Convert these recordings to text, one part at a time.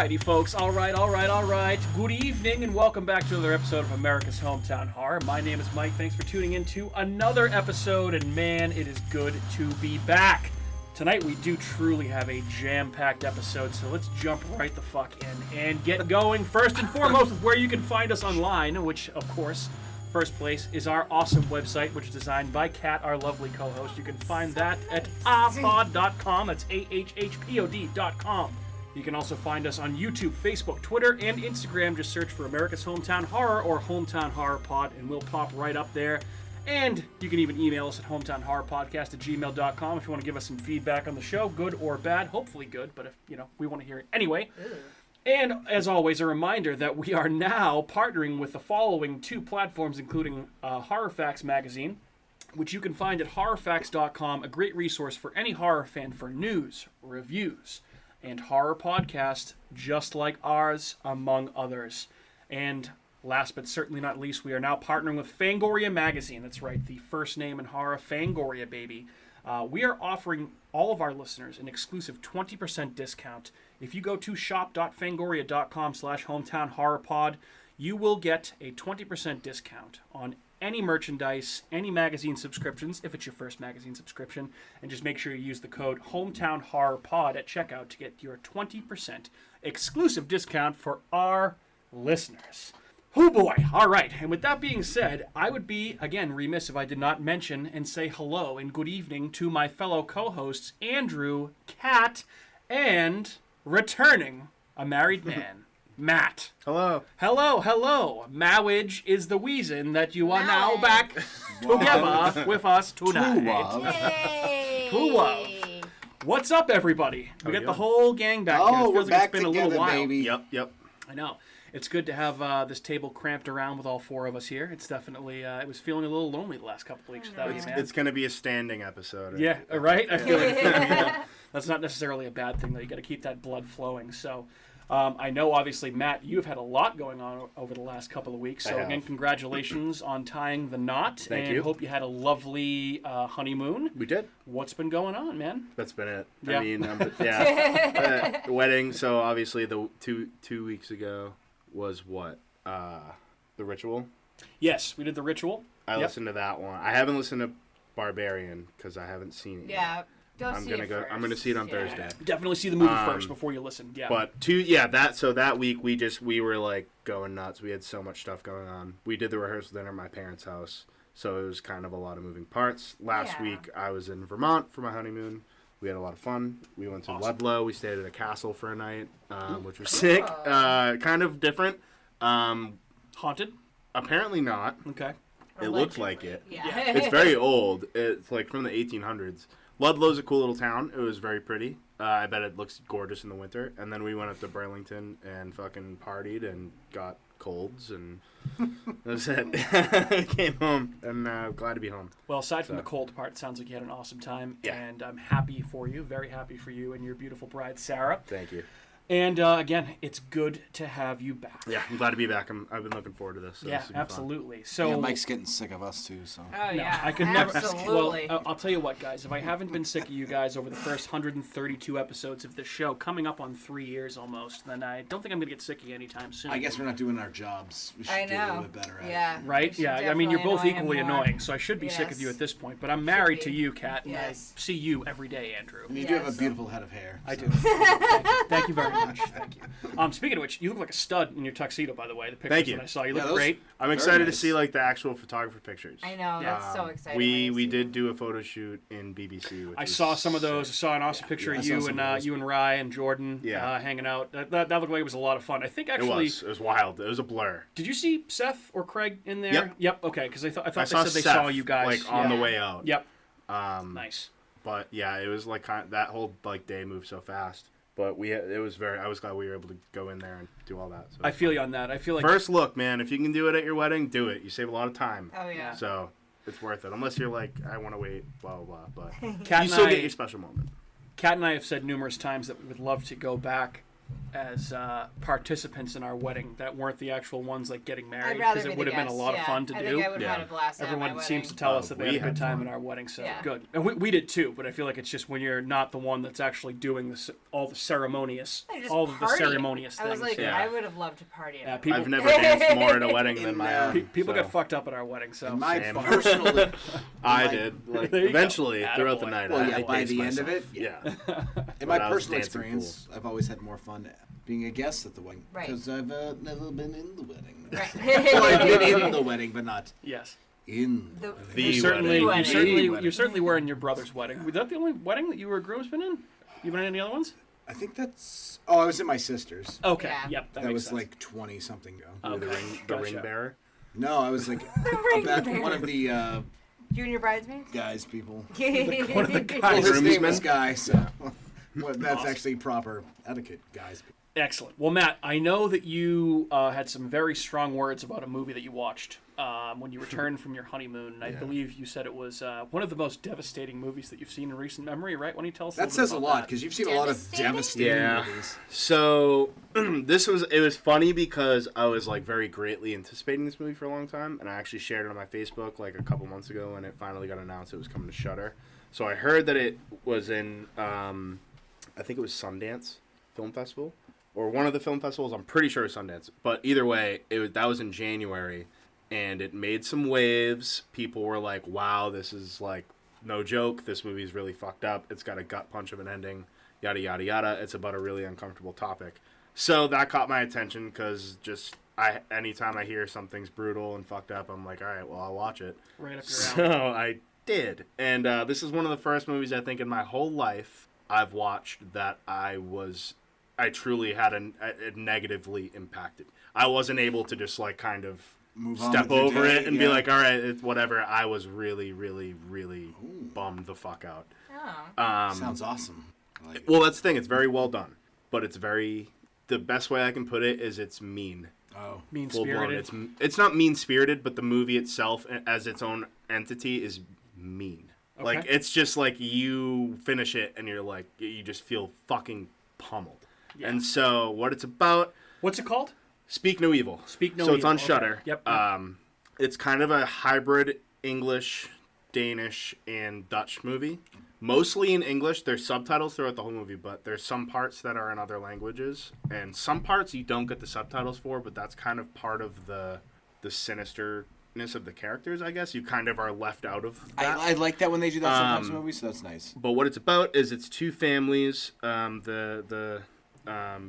Alrighty, folks. All right. Good evening, and welcome back to another episode of America's Hometown Horror. My name is Mike. Thanks for tuning in to another episode, and man, it is good to be back. Tonight, we do truly have a jam-packed episode, so let's jump right the fuck in and get going. First and foremost, with where you can find us online, which, of course, first place is our awesome website, which is designed by Kat, our lovely co-host. You can find that at ahpod.com. That's AHHPOD.com. You can also find us on YouTube, Facebook, Twitter, and Instagram. Just search for America's Hometown Horror or Hometown Horror Pod, and we'll pop right up there. And you can even email us at hometownhorrorpodcast@gmail.com if you want to give us some feedback on the show, good or bad. Hopefully good, but if we want to hear it anyway. Ew. And, as always, a reminder that we are now partnering with the following two platforms, including Horror Facts magazine, which you can find at horrorfacts.com, a great resource for any horror fan for news, reviews, and horror podcasts just like ours, among others. And last but certainly not least, we are now partnering with Fangoria magazine. That's right, the first name in horror, Fangoria, baby. We are offering all of our listeners an exclusive 20% discount. If you go to shop.fangoria.com/hometownhorrorpod, you will get a 20% discount on any merchandise, any magazine subscriptions, if it's your first magazine subscription, and just make sure you use the code HometownHorrorPod at checkout to get your 20% exclusive discount for our listeners. Oh boy, all right, and with that being said, I would be, again, remiss if I did not mention and say hello and good evening to my fellow co-hosts, Andrew, Kat, and returning, a married man, Matt. Hello. Hello. Marriage is the reason that you are now back together with us tonight. True love. What's up, everybody? We got the whole gang back here. It feels we're like back it's been together, a little while. baby. Yep. I know. It's good to have this table cramped around with all four of us here. It's definitely, it was feeling a little lonely the last couple of weeks without you, man. It's going to be a standing episode. Yeah, right? I feel like that's not necessarily a bad thing, though. You got to keep that blood flowing. So I know, obviously, Matt, you've had a lot going on over the last couple of weeks. So, again, congratulations on tying the knot. Thank you. Hope you had a lovely honeymoon. We did. What's been going on, man? That's been it. Yeah. I mean, the wedding. So, obviously, the two weeks ago was what? The Ritual? Yes, we did The Ritual. I listened to that one. I haven't listened to Barbarian because I haven't seen it yet. I'm gonna see it on Thursday. Definitely see the movie first before you listen. Yeah. But that week we were like going nuts. We had so much stuff going on. We did the rehearsal dinner at my parents' house, so it was kind of a lot of moving parts. Last week I was in Vermont for my honeymoon. We had a lot of fun. We went to Ludlow. We stayed at a castle for a night, which was sick. Kind of different. Haunted? Apparently not. Okay. It looked like it. Yeah. It's very old. It's like from the 1800s. Ludlow's a cool little town. It was very pretty. I bet it looks gorgeous in the winter. And then we went up to Burlington and fucking partied and got colds, and that was it. Came home, and glad to be home. Well, aside from the cold part, it sounds like you had an awesome time, Yeah. and I'm happy for you, very happy for you and your beautiful bride, Sarah. Thank you. And again, it's good to have you back. Yeah, I'm glad to be back. I've been looking forward to this. So yeah, this will be absolutely. So Yeah, Mike's getting sick of us too. So. Oh, yeah. I could never. Absolutely. Well, I'll tell you what, guys. If I haven't been sick of you guys over the first 132 episodes of this show, coming up on 3 years almost, then I don't think I'm going to get sick of you anytime soon. I guess we're not doing our jobs. We should do a little bit better at Yeah. it. Right? Yeah. I mean, you're both definitely equally annoy him more. annoying, so I should be sick of you at this point. But I'm married to you, Kat, and Yes. I see you every day, Andrew. And you do have a beautiful head of hair. I so. do. Thank you very much. Thank you. Speaking of which, you look like a stud in your tuxedo, by the way. The pictures Thank you. that I saw, you Yeah, look those- great. I'm excited to nice. see like the actual photographer pictures. I know. That's so exciting. We did do a photo shoot in BBC. Which I was saw some of those. I sick. saw an awesome picture I of saw you some and of those. you and Rye and Jordan Yeah. hanging out. That looked like it was a lot of fun. I think It actually. was wild. It was a blur. Did you see Seth or Craig in there? Yep. Okay, because I thought I they said they Seth, saw you guys like on the Yeah. way out. Yep. Nice. But yeah, it was like that whole like day moved so fast. But I was glad we were able to go in there and do all that. So I feel you on that. I feel like first look, man. If you can do it at your wedding, do it. You save a lot of time. Oh, yeah. So it's worth it. Unless you're like, I want to wait, blah blah blah. But Kat you and still I- get your special moment. Kat and I have said numerous times that we would love to go back as participants in our wedding that weren't the actual ones like getting married, because it would have been a lot of fun to I do. think I would have had a blast at my Everyone wedding. seems to tell us that they had a good time in our wedding, so good. And we did too, but I feel like it's just when you're not the one that's actually doing all the ceremonious things. I was like, I would have loved to party at people, I've never danced more at a wedding than my own. People got fucked up at our wedding, so personally, I did. Like, eventually, throughout the night. Well, by the end of it, yeah. In my personal experience, I've always had more fun being a guest at the wedding. Right. Because I've never been in the wedding. Right. Well, I've been in the wedding, but not in the wedding. You certainly were in your brother's wedding. Was that the only wedding that you were a groomsman in? You been in any other ones? I think that's... Oh, I was in my sister's. Okay, yep, that was sense. Like 20-something ago. Okay. The ring bearer? No, I was like one of the... Junior bridesmaids? Guys, people. One of the guys. Well, his name was Guy, so... Well, that's actually proper etiquette, guys. Excellent. Well, Matt, I know that you had some very strong words about a movie that you watched when you returned from your honeymoon. I believe you said it was one of the most devastating movies that you've seen in recent memory, right? Why don't you tell us that says a lot, because you've seen a lot of devastating movies. So, it was funny because I was like very greatly anticipating this movie for a long time, and I actually shared it on my Facebook like a couple months ago when it finally got announced it was coming to Shudder. So I heard that it was in... I think it was Sundance Film Festival, or one of the film festivals. I'm pretty sure it was Sundance. But either way, that was in January, and it made some waves. People were like, wow, this is like no joke. This movie's really fucked up. It's got a gut punch of an ending, yada, yada, yada. It's about a really uncomfortable topic. So that caught my attention because anytime I hear something's brutal and fucked up, I'm like, all right, well, I'll watch it. Right up your alley. So I did. And this is one of the first movies I think in my whole life I've watched that I truly had a negatively impacted. I wasn't able to just like kind of step over it and be like, all right, it's whatever. I was really, really, really bummed the fuck out. Oh. Sounds awesome. Well, that's the thing. It's very well done, but the best way I can put it is it's mean. Oh, mean-spirited. It's not mean-spirited, but the movie itself as its own entity is mean. Okay. Like, it's just like you finish it and you're like, you just feel fucking pummeled. Yeah. And so, what it's about... What's it called? Speak No Evil. Speak No Evil. So it's on Shudder. Okay. Yep. It's kind of a hybrid English, Danish, and Dutch movie. Mostly in English. There's subtitles throughout the whole movie, but there's some parts that are in other languages. And some parts you don't get the subtitles for, but that's kind of part of the sinister... of the characters, I guess. You kind of are left out of that. I like that when they do that sometimes in movies, so that's nice. But what it's about is it's two families, the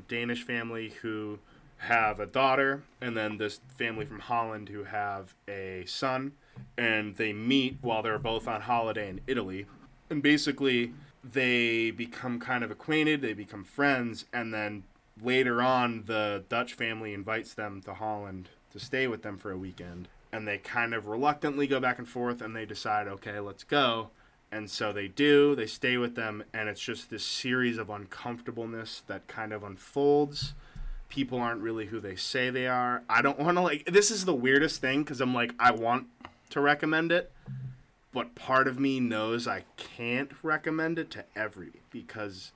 Danish family who have a daughter, and then this family from Holland who have a son, and they meet while they're both on holiday in Italy, and basically they become kind of acquainted, they become friends, and then later on the Dutch family invites them to Holland to stay with them for a weekend. And they kind of reluctantly go back and forth, and they decide, okay, let's go. And so they do. They stay with them, and it's just this series of uncomfortableness that kind of unfolds. People aren't really who they say they are. I don't want to, this is the weirdest thing, because I'm like, I want to recommend it, but part of me knows I can't recommend it to everybody, because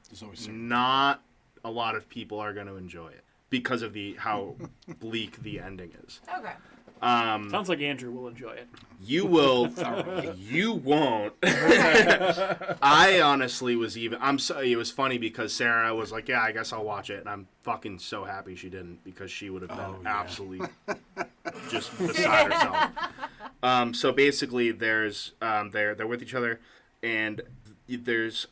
not a lot of people are going to enjoy it, because of how bleak the ending is. Okay. Sounds like Andrew will enjoy it. You will. You won't. I honestly was it was funny because Sarah was like, yeah, I guess I'll watch it. And I'm fucking so happy she didn't, because she would have been absolutely just beside herself. So basically they're with each other, and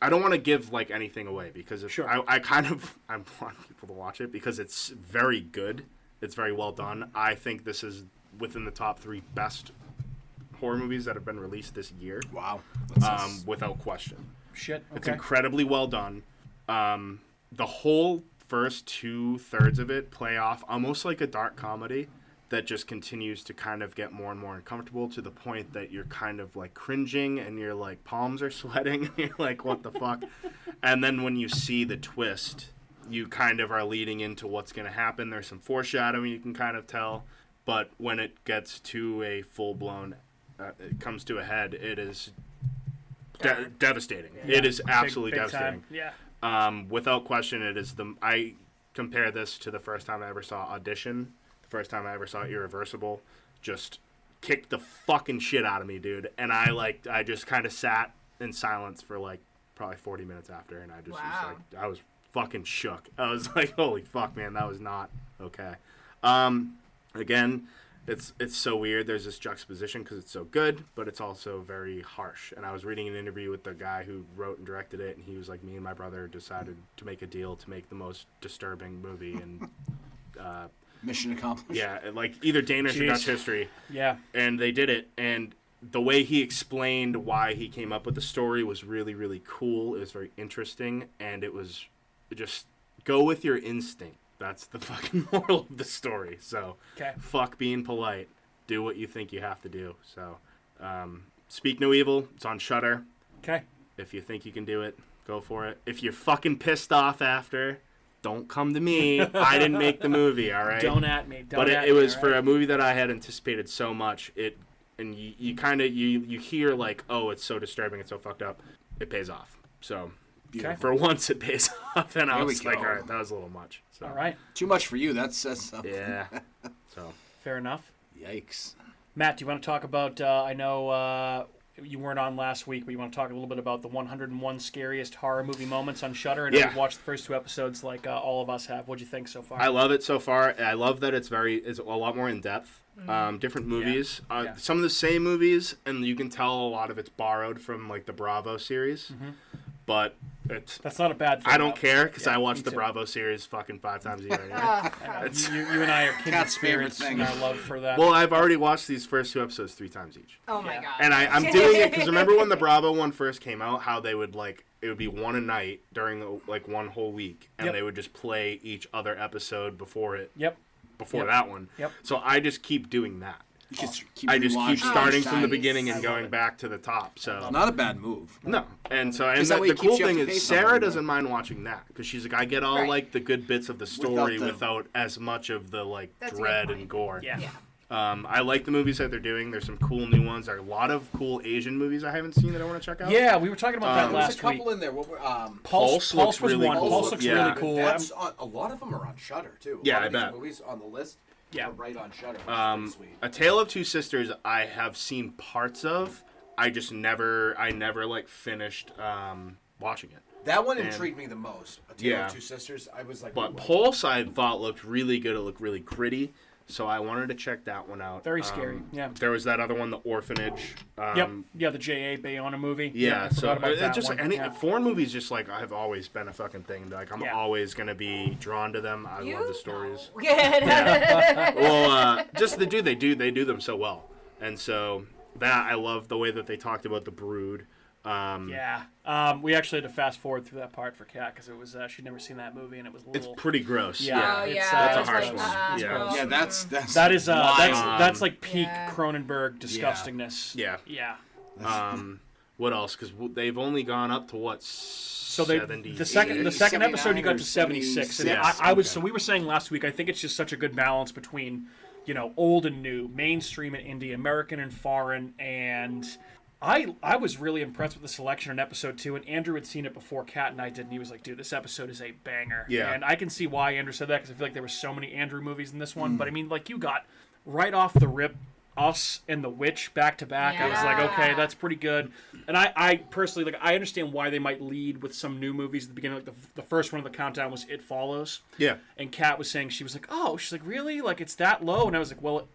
I don't want to give anything away, because I want people to watch it because it's very good. It's very well done. I think this is within the top 3 best horror movies that have been released this year. Wow. Without question. Shit. Okay. It's incredibly well done. The whole first 2/3 of it play off almost like a dark comedy that just continues to kind of get more and more uncomfortable, to the point that you're kind of cringing and your palms are sweating and you're like, what the fuck? And then when you see the twist, you kind of are leading into what's going to happen. There's some foreshadowing you can kind of tell. But when it gets to a full-blown, it comes to a head, it is devastating. Yeah. It is absolutely devastating. Time. Yeah. Without question, it is I compare this to the first time I ever saw Audition, the first time I ever saw Irreversible, just kicked the fucking shit out of me, dude. And I just kind of sat in silence for like probably 40 minutes after, and I just was like, I was fucking shook. I was like, holy fuck, man, that was not okay. Again, it's so weird. There's this juxtaposition because it's so good, but it's also very harsh. And I was reading an interview with the guy who wrote and directed it, and he was like, me and my brother decided to make a deal to make the most disturbing movie and mission accomplished. Yeah, like either Danish or Dutch history. Yeah. And they did it, and the way he explained why he came up with the story was really, really cool. It was very interesting, and it was just go with your instinct. That's the fucking moral of the story. So, fuck being polite. Do what you think you have to do. So, Speak No Evil. It's on Shudder. Okay. If you think you can do it, go for it. If you're fucking pissed off after, don't come to me. I didn't make the movie, all right? Don't at me. But it was for a movie that I had anticipated so much. And you kind of, you hear like, oh, it's so disturbing, it's so fucked up. It pays off. So... For once, it pays off, and I was like, all right, that was a little much. So. All right. Too much for you. That says something. Yeah. So. Fair enough. Yikes. Matt, do you want to talk about, I know you weren't on last week, but you want to talk a little bit about the 101 Scariest Horror Movie Moments on Shudder? And we've watched the first 2 episodes like all of us have. What'd you think so far? I love it so far. I love that it's a lot more in-depth. Different movies. Some of the same movies, and you can tell a lot of it's borrowed from like the Bravo series. Mm-hmm. But that's not a bad thing. I don't care because I watch the Bravo series fucking 5 times a year. You and I are kindred spirits in our love for that. Well, I've already watched these first 2 episodes 3 times each. Oh my god! And I'm doing it because remember when the Bravo one first came out, how they would like it would be one a night during like one whole week, and they would just play each other episode before it. Before that one. So I just keep doing that. I just keep starting from the beginning and going back to the top. So not a bad move. No, and so the cool thing is Sarah doesn't mind watching that because she's like, I get all like the good bits of the story without as much of the like dread and gore. Yeah. I like the movies that they're doing. There's some cool new ones. There are a lot of cool Asian movies I haven't seen that I want to check out. Yeah, we were talking about that last week. There's a couple in there. What were, Pulse was really one. cool. Pulse looks really cool. That's a lot of them are on Shudder too. Yeah, I bet. These movies on the list. Yeah, right on Shudder. Which is pretty sweet. A Tale of Two Sisters I have seen parts of. I never like finished watching it. That one intrigued me the most. A Tale of Two Sisters. I was like, but Pulse I thought looked really good. It looked really gritty. So I wanted to check that one out. Very scary. Yeah. There was that other one, The Orphanage. Yeah, the J.A. Bayona movie. Yeah. So it's just foreign movies. Just like I've always been a fucking thing. Like I'm always gonna be drawn to them. I love the stories. Well, just they do them so well, and so that I love the way that they talked about the Brood. We actually had to fast forward through that part for Kat because it was she'd never seen that movie and it was a little. It's pretty gross. That's a harsh one. That's like peak Cronenberg disgustingness. Yeah. What else? Because they've only gone up to what? So the second episode you got to 76. And so we were saying last week. I think it's just such a good balance between, old and new, mainstream and indie, American and foreign, and. I was really impressed with the selection in episode 2, and Andrew had seen it before Kat and I did, and he was like, dude, this episode is a banger. Yeah. And I can see why Andrew said that, because I feel like there were so many Andrew movies in this one, but I mean, like, you got right off the rip Us and The Witch back to back. I was like, okay, that's pretty good. And I personally, like, I understand why they might lead with some new movies at the beginning. Like, the first one of the countdown was It Follows. Yeah. And Kat was saying, she's like, really? Like, it's that low? And I was like, well,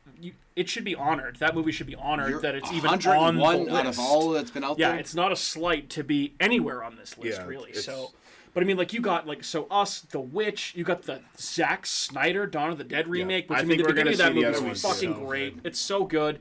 it should be honored. That movie should be honored that it's even on the list. Out of all that's been out there? Yeah, it's not a slight to be anywhere on this list, really. So, but I mean, like, you got, like, so Us, The Witch, you got the Zack Snyder Dawn of the Dead remake, which, I mean, the beginning of that movie is fucking great. It's so good.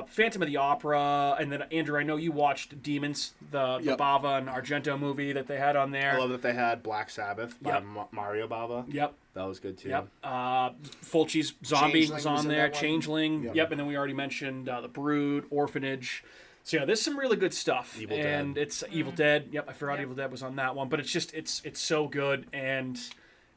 Phantom of the Opera, and then, Andrew, I know you watched Demons, the Bava and Argento movie that they had on there. I love that they had Black Sabbath by Mario Bava. Yep. That was good, too. Yep. Fulci's Zombie was on there. Changeling. Yep. And then we already mentioned The Brood, Orphanage. So, yeah, there's some really good stuff. Evil Dead. It's Evil Dead. Yep, I forgot Evil Dead was on that one. But it's just, it's so good. And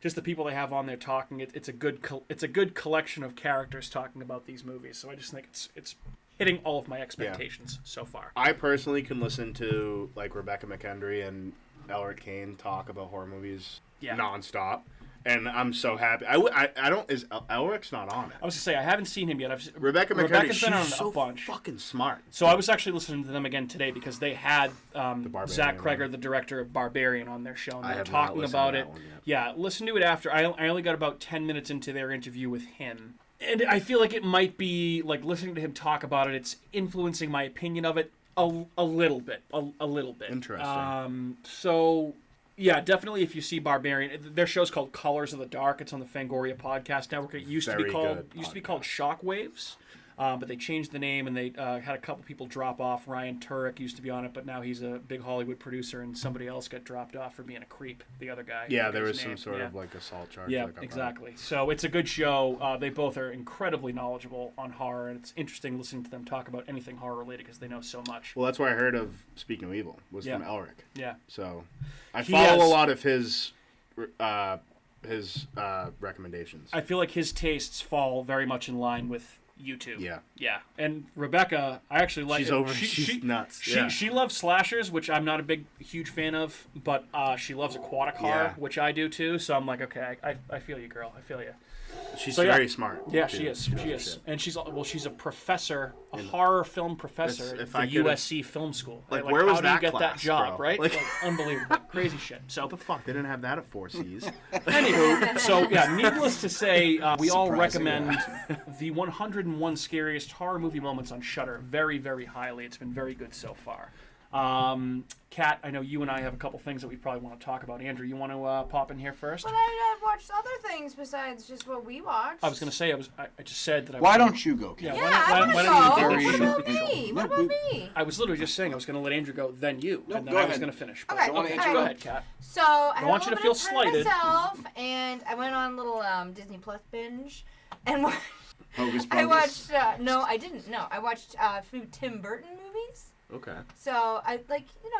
just the people they have on there talking, it's a good collection of characters talking about these movies. So I just think it's hitting all of my expectations so far. I personally can listen to, like, Rebecca McKendry and Elric Kane talk about horror movies nonstop. And I'm so happy. I don't. Is Elric's not on it? I was gonna say I haven't seen him yet. Rebecca's been on so a bunch. Fucking smart. So I was actually listening to them again today because they had Zach Kreger, one. the director of Barbarian, on their show, and they were have not talking listened about to it. that one yet. Yeah, listen to it after. I only got about 10 minutes into their interview with him, and I feel like it might be like listening to him talk about it. It's influencing my opinion of it a little bit. A little bit. Interesting. So. Yeah, definitely. If you see Barbarian, their show's called Colors of the Dark. It's on the Fangoria Podcast Network. It used to be called Shockwaves, but they changed the name and they had a couple people drop off. Ryan Turek used to be on it, but now he's a big Hollywood producer, and somebody else got dropped off for being a creep. The other guy. Yeah, there was some sort of like assault charge. Yeah, exactly. So it's a good show. They both are incredibly knowledgeable on horror, and it's interesting listening to them talk about anything horror related because they know so much. Well, that's where I heard of Speaking of Evil was from Elric. Yeah. So I follow a lot of his recommendations. I feel like his tastes fall very much in line with you two. Yeah. Yeah. And Rebecca, I actually like she's nuts. She loves slashers, which I'm not a huge fan of, but she loves aquatic horror, which I do too. So I'm like, okay, I feel you, girl. I feel you. She's very smart. Yeah, she is. She is. And she's a professor, a horror film professor at the USC Film School. Like where was that How do you get that class, job, bro? right? Like unbelievable. Crazy shit. So What the fuck? They didn't have that at 4Cs. Anywho, so yeah, needless to say, we all recommend the 101 Scariest Horror Movie Moments on Shudder very, very highly. It's been very good so far. Kat, I know you and I have a couple things that we probably want to talk about. Andrew, you want to pop in here first? But I've watched other things besides just what we watched. I was going to say, I just said that I Why don't you go, Kat? Yeah, What about me? I was literally just saying I was going to let Andrew go, then you, and then go I was ahead. going to finish. But Okay, go ahead, Kat. So I want you to feel slighted. myself, and I went on a little Disney Plus binge, and Hocus Pocus. I watched. No, I didn't. No, I watched a few Tim Burton movies. Okay. So I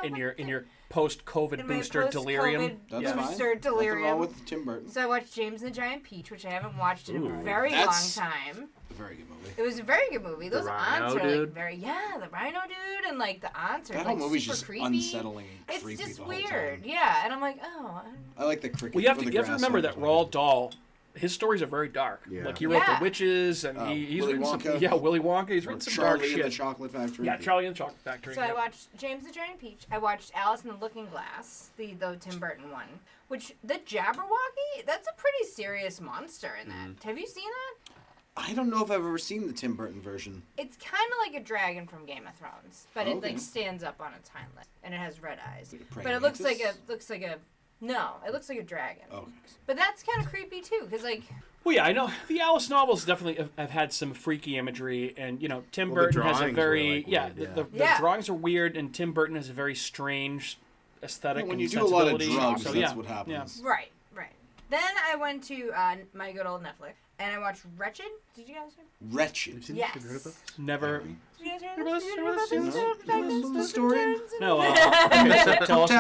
in your post-COVID booster delirium. That's fine. Booster delirium. Nothing wrong with Tim Burton. So I watched James and the Giant Peach, which I haven't watched in a very long time. A very good movie. It was a very good movie. Those aunts are dude. like very the Rhino dude, and like the aunts are That like whole movie's super just creepy. unsettling and It's creepy just the whole weird, time. yeah. And I'm like, oh. I like the cricket. Well, you have to remember that Roald Dahl. His stories are very dark. Yeah. Like he wrote The Witches, and he's Willy written Wonka. some. Willy Wonka. He's written some dark Charlie shit. and the Chocolate Factory. Yeah, Charlie and the Chocolate Factory. So I watched James the Giant Peach. I watched Alice in the Looking Glass, the Tim Burton one. Which the Jabberwocky, that's a pretty serious monster in that. Have you seen that? I don't know if I've ever seen the Tim Burton version. It's kind of like a dragon from Game of Thrones, but it like stands up on its hind legs and it has red eyes. But it looks like a no, it looks like a dragon. Oh. But that's kind of creepy too, because like. Well, yeah, I know the Alice novels definitely have had some freaky imagery, and Tim Burton has a very the drawings are weird, and Tim Burton has a very strange aesthetic. When you and do a lot of sensibility, drugs, so, that's what happens. Yeah. Right. Then I went to my good old Netflix, and I watched Wretched. Did you guys hear? Wretched. Yes. Never. Did you guys hear The story? No. Tell us.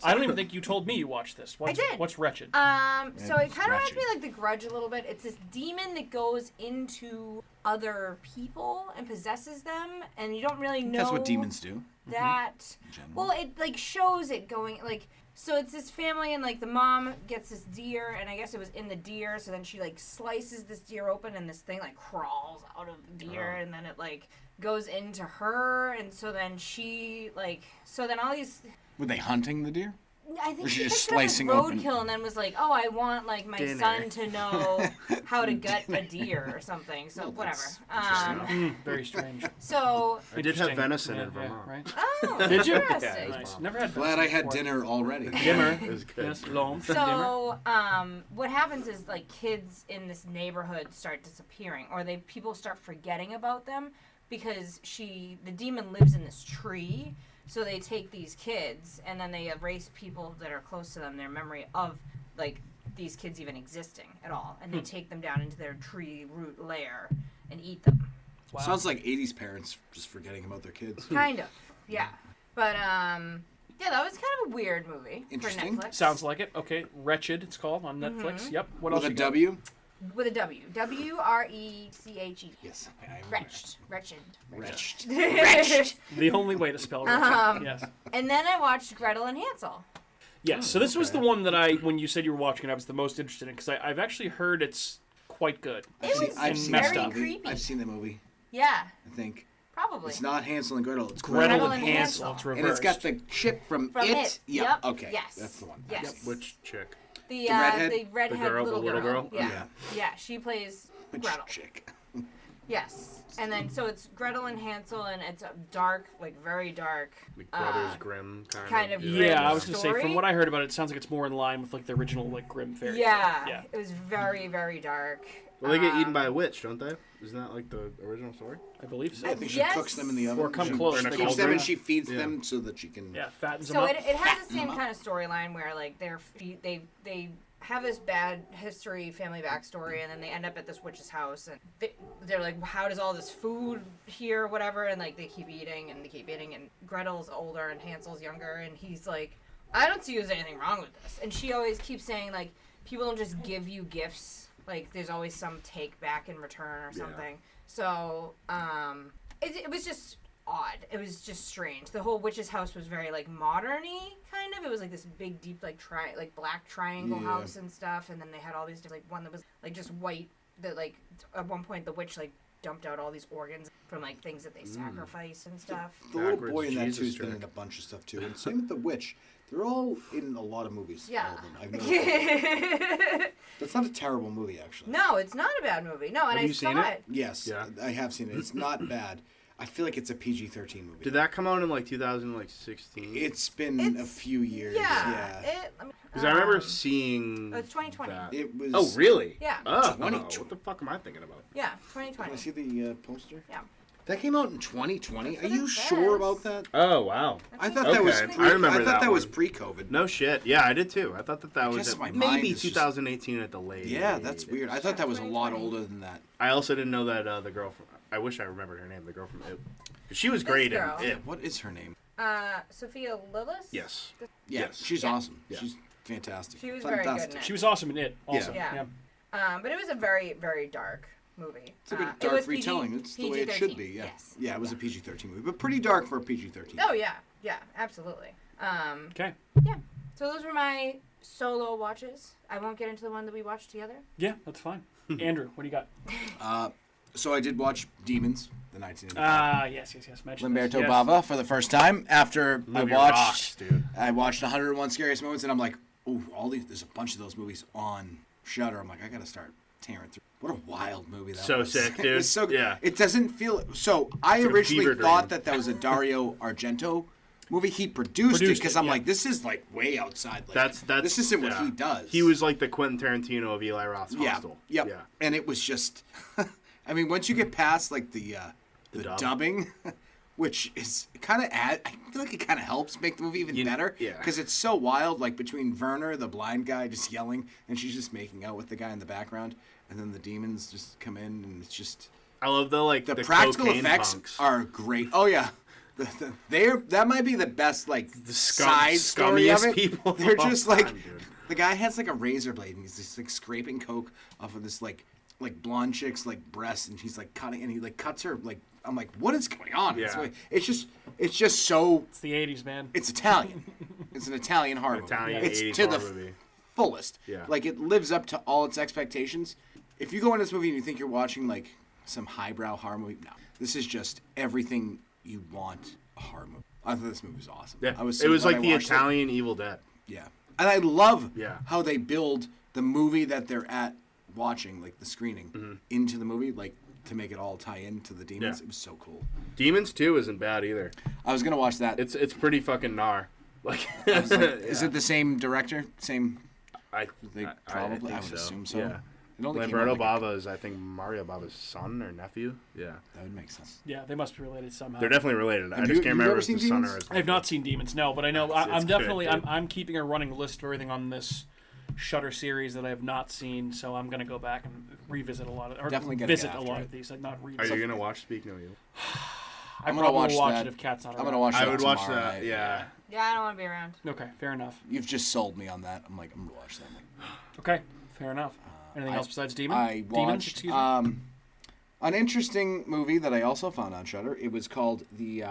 I don't even think you told me you watched this. I did. What's Wretched? So it kind of reminds me like The Grudge a little bit. It's this demon that goes into other people and possesses them, and you don't really know. That's what demons do. That. Well, it like shows it going like. So it's this family, and like the mom gets this deer, and I guess it was in the deer. So then she like slices this deer open, and this thing like crawls out of the deer, and then it like goes into her, and so then she like all these. Were they hunting the deer? I think Or she just picked up a slicing open? roadkill and then was like, "Oh, I want like my son to know how to gut a deer or something." So whatever. Very strange. So I did have venison in Vermont. Right? oh, Did you? interesting. Nice. Never had. Glad I had before. dinner already. Dimmer. It was good. Yes, long. Dimmer. So what happens is like kids in this neighborhood start disappearing, or people start forgetting about them because the demon lives in this tree. So they take these kids and then they erase people that are close to them, their memory of like these kids even existing at all, and they take them down into their tree root lair and eat them. Wow. Sounds like 80s parents just forgetting about their kids. Kind of, yeah. But yeah, that was kind of a weird movie for Interesting. Netflix. Sounds like it. Okay, Wretched. It's called on Netflix. Yep. What else? With a you got? W? With a W. W-R-E-C-H-E. Yes. Wretched. Wretched. The only way to spell Wretched. Yes. And then I watched Gretel and Hansel. Yes, so this was the one that when you said you were watching it, I was the most interested in, because I've actually heard it's quite good. I've seen messed very up. creepy. I've seen the movie. Yeah, I think probably. it's not Hansel and Gretel. It's Gretel and and Hansel. Hansel. It's reversed. and it's got the chick from It. Yep. Yeah. Okay. Yes. That's the one. Yes. Yep. Which chick? The redhead? redhead The girl, little the little girl? Yeah. Yeah, she plays Which Gretel. chick? Yes. And then so it's Gretel and Hansel, and it's a dark, like very dark. Like Brothers Grimm kind of Yeah, I was going to say, story. from what I heard about it, it sounds like it's more in line with like the original like Grimm fairy tale. Yeah. It was very, very dark. Well, they get eaten by a witch, don't they? Isn't that like the original story? I believe so. I think she Yes. cooks them in the oven. Or come She close. She They keeps call them them. and she feeds them so that she can. Yeah, fattens So them up. it has the same kind of storyline where like they have this bad history, family backstory, and then they end up at this witch's house, and they're like, how does all this food here, whatever, and like they keep eating, and Gretel's older and Hansel's younger, and he's like, I don't see there's anything wrong with this, and she always keeps saying like, people don't just give you gifts, like there's always some take back in return or something. So it was just odd. It was just strange. The whole witch's house was very like modern-y kind of. It was like this big deep like black triangle house and stuff, and then they had all these like one that was like just white, that like at one point the witch like dumped out all these organs from like things that they sacrificed and stuff. The little Backwards boy in that Jesus too has been jerk. in a bunch of stuff too, and same with the witch. They're all in a lot of movies. Yeah. All of them. I've noticed. That's not a terrible movie, actually. No, it's not a bad movie. No, and Have I you saw seen it? it. Yes, Yeah. I have seen it. It's not bad. I feel like it's a PG-13 movie. Did that come out in like 2016? It's been a few years. Yeah. Because I remember seeing. It's 2020. that. It was. Oh, really? Yeah. Oh, 2020. what the fuck am I thinking about? Yeah, Can I 2020. see the poster? Yeah. That came out in 2020. That's Are what you it sure says. about that? Oh, wow. I thought Okay, that was. I remember I thought that that was one. pre-COVID. No shit. Yeah, I did too. I thought that was guess at my mind maybe is just- 2018 at the latest. Yeah, that's weird. I thought that was a lot 2020. older than that. I also didn't know that the girl from. I wish I remembered her name. The girl from It. 'Cause she was great in girl. It. What is her name? Sophia Lillis? Yes. Yeah, Yes. she's Yeah. awesome. Yeah. She's fantastic. She was very good Fantastic. in it. She was awesome in it. Also. Yeah. But it was a very, very dark movie. It's a good it dark was retelling. It's the way it should be. Yeah. Yes. Yeah, it was a PG-13 movie, but pretty dark for a PG-13. Oh yeah, yeah, absolutely. Okay. Yeah. So those were my solo watches. I won't get into the one that we watched together. Yeah, that's fine. Andrew, what do you got? So I did watch Demons, the 1985. Yes. Mention Lamberto this. Bava for the first time after Movie I watched. rocks, dude. I watched 101 Scariest Moments, and I'm like, ooh, there's a bunch of those movies on Shudder. I'm like, I gotta start tearing through. What a wild movie that So was. sick, dude. It was so good. Yeah. It doesn't feel so. I It's a originally fever thought dream. that was a Dario Argento movie. He produced it because I'm yeah. like, this is like way outside. Like, That's this isn't what yeah. he does. He was like the Quentin Tarantino of Eli Roth's yeah, Hostel. yep. Yeah. And it was just, I mean, once you get past like the dub. dubbing, which is kind of I feel like it kind of helps make the movie even better. yeah. Because it's so wild, like between Werner, the blind guy, just yelling, and she's just making out with the guy in the background, and then the demons just come in, and it's just I love the practical cocaine effects punks. are great. Oh yeah. That might be the best like the side story of scummiest it. people of They're all just like time, dude. the guy has like a razor blade and he's just like scraping coke off of this like blonde chick's like breast, and he's like cutting, and he like cuts her like, I'm like, what is going on? Yeah. It's just so It's the 80s, man. it's Italian. It's an Italian horror movie. Italian It's 80s to horror the movie. fullest. Yeah. Like it lives up to all its expectations. If you go in this movie and you think you're watching like some highbrow horror movie, no. This is just everything you want a horror movie. I thought this movie was awesome. Yeah. I was it was glad like I the watched it. Italian Evil Dead. Yeah. And I love Yeah. how they build the movie that they're at watching, like the screening, Mm-hmm. into the movie, like to make it all tie into the demons. Yeah. It was so cool. Demons 2 isn't bad either. I was going to watch that. It's pretty fucking gnar. Like, Is it the same director? Same? I Probably. I think would so. assume so. Yeah. It only came Lamberto out, like, Bava is, I think, Mario Bava's son or nephew. Yeah. That would make sense. Yeah, they must be related somehow. They're definitely related. I Have just you can't remember ever if it's seen the son Demons? or his I have not seen Demons, no, but I know It's I'm good, definitely dude. I'm keeping a running list of everything on this Shudder series that I have not seen, so I'm gonna go back and revisit a lot of, or Definitely gotta visit get a after lot it. of these. Like not Are revisit. you going to watch Speak No Evil? I I'm probably gonna watch will watch that. it if Cat's not around. I'm going to watch that I would watch tomorrow that, night. yeah. Yeah, I don't want to be around. Okay, fair enough. You've just sold me on that. I'm like, I'm going to watch that one. Okay, fair enough. Anything else besides Demon? I Demons, watched excuse me. an interesting movie that I also found on Shudder. It was called the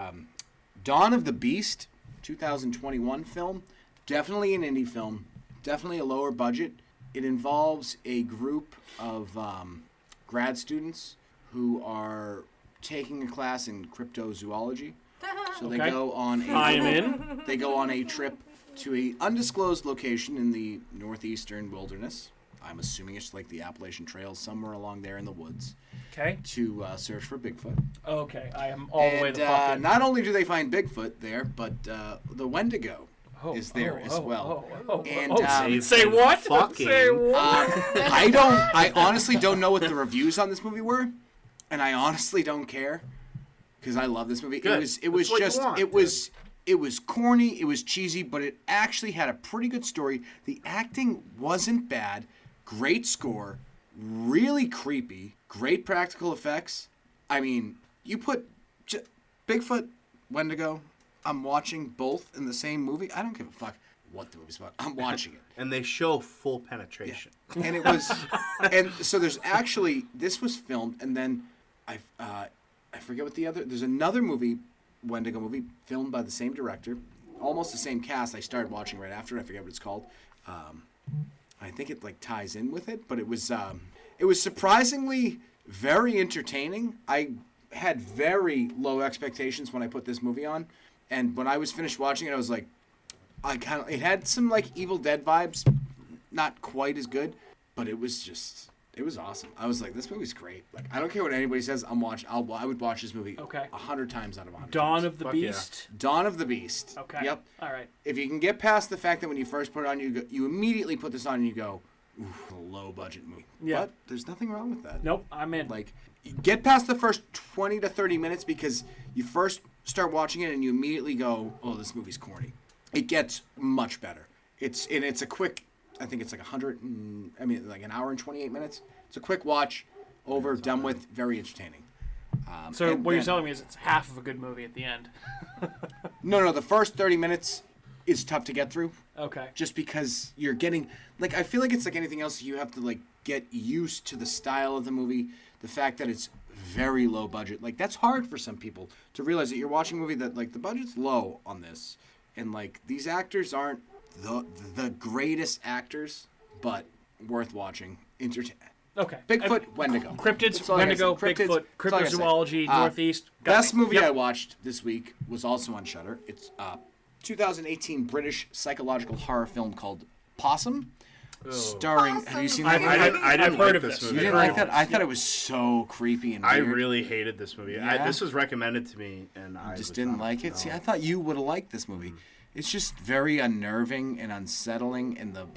Dawn of the Beast 2021 film. Definitely an indie film. Definitely a lower budget. It involves a group of grad students who are taking a class in cryptozoology. So they go on They go on a trip to a undisclosed location in the northeastern wilderness. I'm assuming it's like the Appalachian Trail, somewhere along there in the woods. Okay. To search for Bigfoot. Okay, I am all the way the fuck in. Not only do they find Bigfoot there, but the Wendigo is there as well. Say what? Fucking. Say what? I honestly don't know what the reviews on this movie were, and I honestly don't care because I love this movie. Good. It was That's just what you want, it was corny, it was cheesy, but it actually had a pretty good story. The acting wasn't bad. Great score, really creepy, great practical effects. I mean, you put Bigfoot, Wendigo, I'm watching both in the same movie. I don't give a fuck what the movie's about. I'm watching it. And they show full penetration. Yeah. And it was, and so there's actually, this was filmed, and then I forget what there's another movie, Wendigo movie, filmed by the same director, almost the same cast. I started watching right after it. I forget what it's called. I think it like ties in with it, but it was surprisingly very entertaining. I had very low expectations when I put this movie on, and when I was finished watching it, I was like, it had some like Evil Dead vibes, not quite as good, but it was awesome. I was like, this movie's great. Like, I don't care what anybody says. I would watch this movie 100 times out of 100. Dawn of the Beast. Yeah. Dawn of the Beast. Okay. Yep. All right. If you can get past the fact that when you first put it on, you immediately put this on and you go, ooh, a low budget movie. Yeah. But there's nothing wrong with that. Nope, I'm in. Like, get past the first 20 to 30 minutes because you first start watching it and you immediately go, oh, this movie's corny. It gets much better. It's a quick, I think it's like like an hour and 28 minutes. It's a quick watch, over, done with, very entertaining. So what you're telling me is it's half of a good movie at the end. No, the first 30 minutes is tough to get through. Okay. Just because you're getting, like, I feel like it's like anything else. You have to, like, get used to the style of the movie, the fact that it's very low budget. Like, that's hard for some people to realize that you're watching a movie that, like, the budget's low on this. And, like, these actors aren't the greatest actors, but worth watching. Okay. Bigfoot, Wendigo. Cryptids, Wendigo, Bigfoot, cryptozoology, Northeast. Best movie I watched this week was also on Shudder. It's 2018 British psychological horror film called Possum, starring. Awesome. Have you seen that? I didn't heard like of this this. movie. You didn't like that? I thought it was so creepy and weird. I really hated this movie. Yeah? This was recommended to me, and I just didn't like it. No. See, I thought you would have liked this movie. It's just very unnerving and unsettling, and the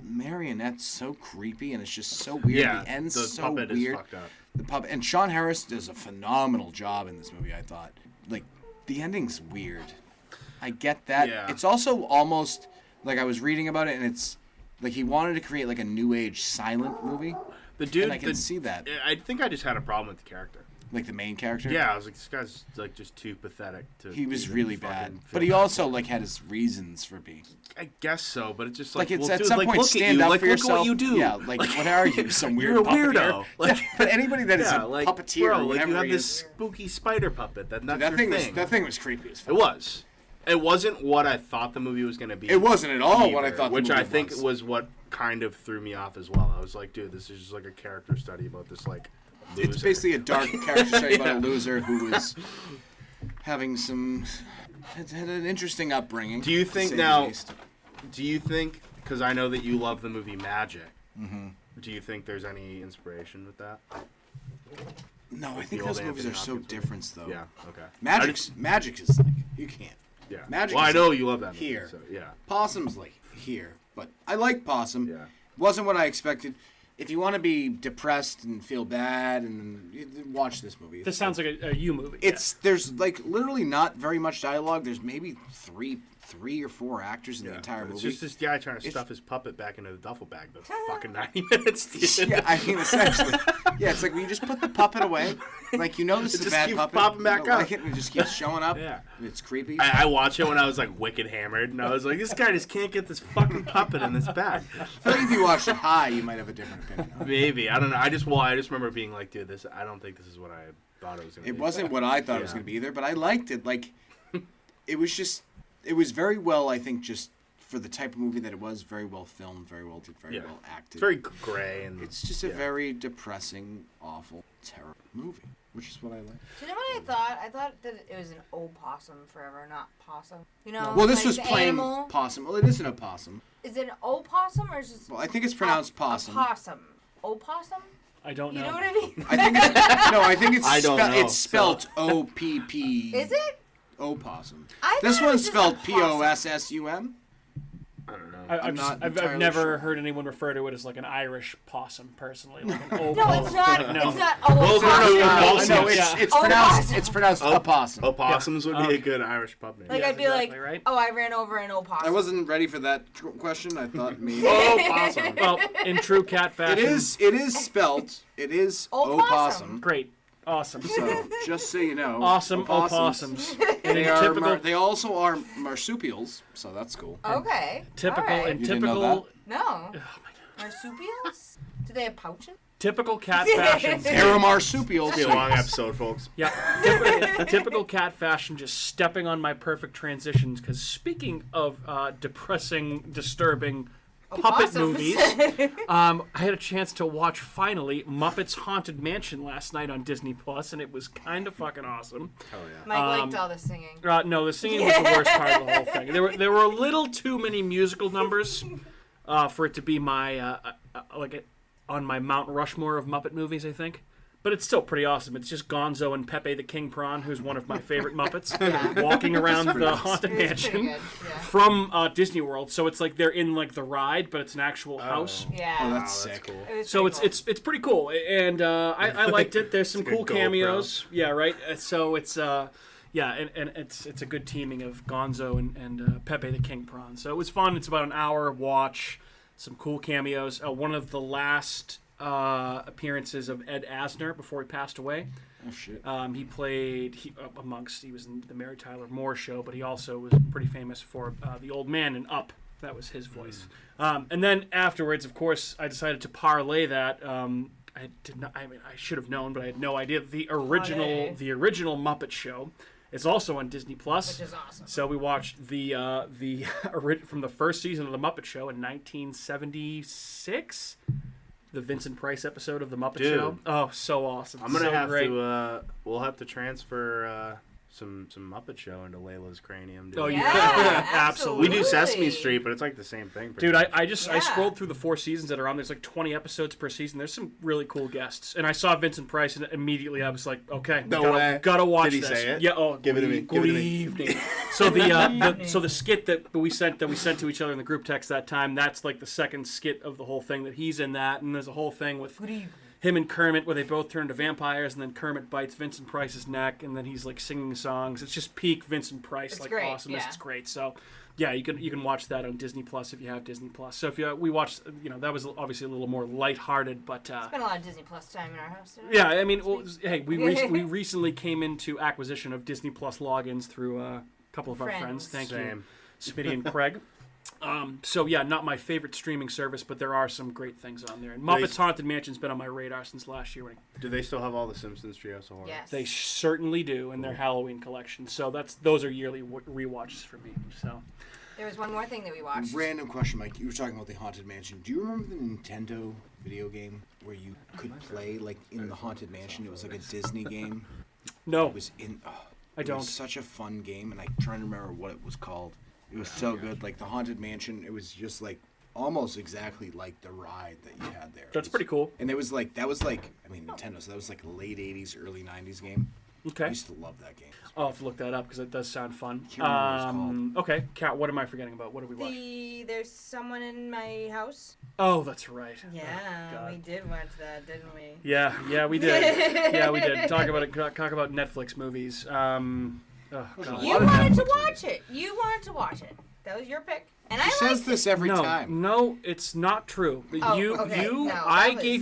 marionette's so creepy, and it's just so weird. Yeah, the end's the so puppet weird. is fucked up. The puppet, and Sean Harris does a phenomenal job in this movie. I thought, like, the ending's weird. I get that. Yeah. It's also almost like I was reading about it, and it's like he wanted to create like a new age silent movie. The dude, and I can see that. I think I just had a problem with the character. Like the main character. Yeah, I was like, this guy's like just too pathetic to. He was even really fucking bad, feel but he bad. also like had his reasons for being. I guess so, but it's just Like like, it's well, at dude, some like, point look stand at you, up like, for look yourself. at what you do. Yeah, like what are you, some weird You're a puppeteer? weirdo. Like, But anybody that is yeah, a like, puppeteer, bro, or like whatever you have he this is, spooky spider puppet. That's that your thing thing. that thing was creepy as fuck. It was. It wasn't what I thought the movie was going to be. It wasn't at all what I thought the which movie I think was. was what kind of threw me off as well. I was like, dude, this is just like a character study about this like loser. It's basically a dark character study about a loser who was having had an interesting upbringing. Do you to think say the now? least. Do you think? Because I know that you love the movie Magic. Mm-hmm. Do you think there's any inspiration with that? No, I Like think the old those movies Anthony are so Hopkins different, though. Yeah. Okay. Magic is like you can't. Yeah. Magic Well, I is know you love that movie. here. So, yeah. Possum's like here, but I like Possum. Yeah. Wasn't what I expected. If you want to be depressed and feel bad, and watch this movie. This sounds like a you movie. There's like literally not very much dialogue. There's maybe three or four actors in the entire It's movie. just this guy trying to stuff his puppet back into the duffel bag the fucking 90 minutes. Dude. Yeah, I mean, essentially. Yeah, it's like when you just put the puppet away, like you know this It is a just bad keeps puppet. popping back you don't up. like it, and it just keeps showing up. Yeah. And it's creepy. I watched it when I was like wicked hammered, and I was like, this guy just can't get this fucking puppet in this bag. I feel like if you watched it high, you might have a different opinion. Maybe, I don't know. I just remember being like, dude, I don't think this is what I thought it was gonna be. It wasn't what I thought it was going to be either, but I liked it. Like, it was very well, I think, just for the type of movie that it was, very well filmed, very well well acted. It's very gray and it's just a very depressing, awful, terrible movie, which is what I like. Do you know what I thought? I thought that it was an opossum forever, not possum. You know. Well, this like was the plain animal. possum. Well, it is an opossum. Is it an opossum or is it just? Well, I think it's pronounced possum. Opossum. Opossum? I don't know. You know what I mean? I think it's, no, I think it's I don't know, it's spelled O-P-P. Is it? Opossum. I This thought it was one's just spelled opossum. P-O-S-S-U-M. I don't know. I've never heard anyone refer to it as like an Irish possum, personally. Like an No, it's not. Like, no. It's not Well, opossum. No, Yeah. it's pronounced opossum. Opossums would be a good Irish pub name. Like Yeah, I'd be exactly, like, right? oh, I ran over an opossum. I wasn't ready for that question. I thought maybe Opossum. Well, in true cat fashion. it is spelt. It is Opossum. opossum. Great. Awesome. So just so you know, Awesome opossums. opossums. And They in are. typical, They also are marsupials. So that's cool. Okay. typical, All right. and You didn't know typical, No. oh Marsupials? Do they have pouches? typical cat fashion. They're a marsupial. It's be a long episode, folks. Yeah, typical cat fashion, just stepping on my perfect transitions. Because speaking of depressing, disturbing puppet Opossums. movies, I had a chance to watch finally Muppets Haunted Mansion last night on Disney Plus, and it was kind of fucking awesome. Hell yeah. Mike liked all the singing. No, the singing was the worst part of the whole thing. There were a little too many musical numbers for it to be my on my Mount Rushmore of Muppet movies, I think. But it's still pretty awesome. It's just Gonzo and Pepe the King Prawn, who's one of my favorite Muppets, walking around the Haunted It's pretty Mansion good. Yeah. from Disney World. So it's like they're in like the ride, but it's an actual house. Yeah. Oh, Wow, that's sick. cool. It was So pretty it's pretty cool, and I liked it. There's some It's like cool a GoPro. cameos. Yeah, right. So it's and it's a good teaming of Gonzo and Pepe the King Prawn. So it was fun. It's about an hour watch. Some cool cameos. One of the last appearances of Ed Asner before he passed away. Oh shit. He played he was in the Mary Tyler Moore Show, but he also was pretty famous for the old man in Up. That was his voice. And then afterwards, of course, I decided to parlay that. I should have known, but I had no idea. The original Muppet Show is also on Disney Plus. Which is awesome. So we watched the from the first season of the Muppet Show in 1976. The Vincent Price episode of the Muppet Dude. Show. Oh, so awesome! I'm gonna So have great. to. We'll have to transfer some Muppet Show into Layla's cranium. Dude. Oh, you Yeah, absolutely. We do Sesame absolutely. Street, but it's like the same thing. Dude, pretty I Yeah. scrolled through the 4 seasons that are on. There's like 20 episodes per season. There's some really cool guests, and I saw Vincent Price, and immediately I was like, okay, No way. gotta watch Did he this. say it? Yeah. Oh, Give it to me. Good Give it to me. evening. So the skit that we sent to each other in the group text that time. That's like the second skit of the whole thing that he's in that, and there's a whole thing with him and Kermit where they both turn into vampires, and then Kermit bites Vincent Price's neck, and then he's like singing songs. It's just peak Vincent Price, It's like great, awesomeness. yeah. It's great. So, yeah, you can watch that on Disney Plus if you have Disney Plus. So we watched, that was obviously a little more lighthearted, but Spent a lot of Disney Plus time in our house today. yeah, I mean, well, hey, we recently came into acquisition of Disney Plus logins through a couple of our friends. Thank Same. you, Smitty and Craig. So yeah, not my favorite streaming service, but there are some great things on there. And Muppets Haunted Mansion's been on my radar since last year. Do they still have all the Simpsons Treehouse of Horror? Yes. They certainly do in their Halloween collection. So those are yearly rewatches for me. So There was one more thing that we watched. Random question, Mike. You were talking about the Haunted Mansion. Do you remember the Nintendo video game where you could play like in the Haunted Mansion? It was like a Disney game. no, It was in. I don't. It was such a fun game, and I'm trying to remember what it was called. It was so good. Like the Haunted Mansion, it was just like almost exactly like the ride that you had there. It That's was- pretty cool. And that was like Nintendo, so that was like a late '80s, early '90s game. I Okay, used to love that game. I'll have to look that up because it does sound fun. Can't remember what it's Okay, Kat, what am I forgetting about? What did we watch? There's someone in my house. Oh, that's right. Yeah, God. we did watch that, didn't we? Yeah, we did. Yeah, we did. Talk about Netflix movies. Oh, God. You lot of wanted to Netflix watch it. You wanted to watch it. That was your pick. And She I says liked this every no, time. No, it's not true. Oh, okay. No, I that gave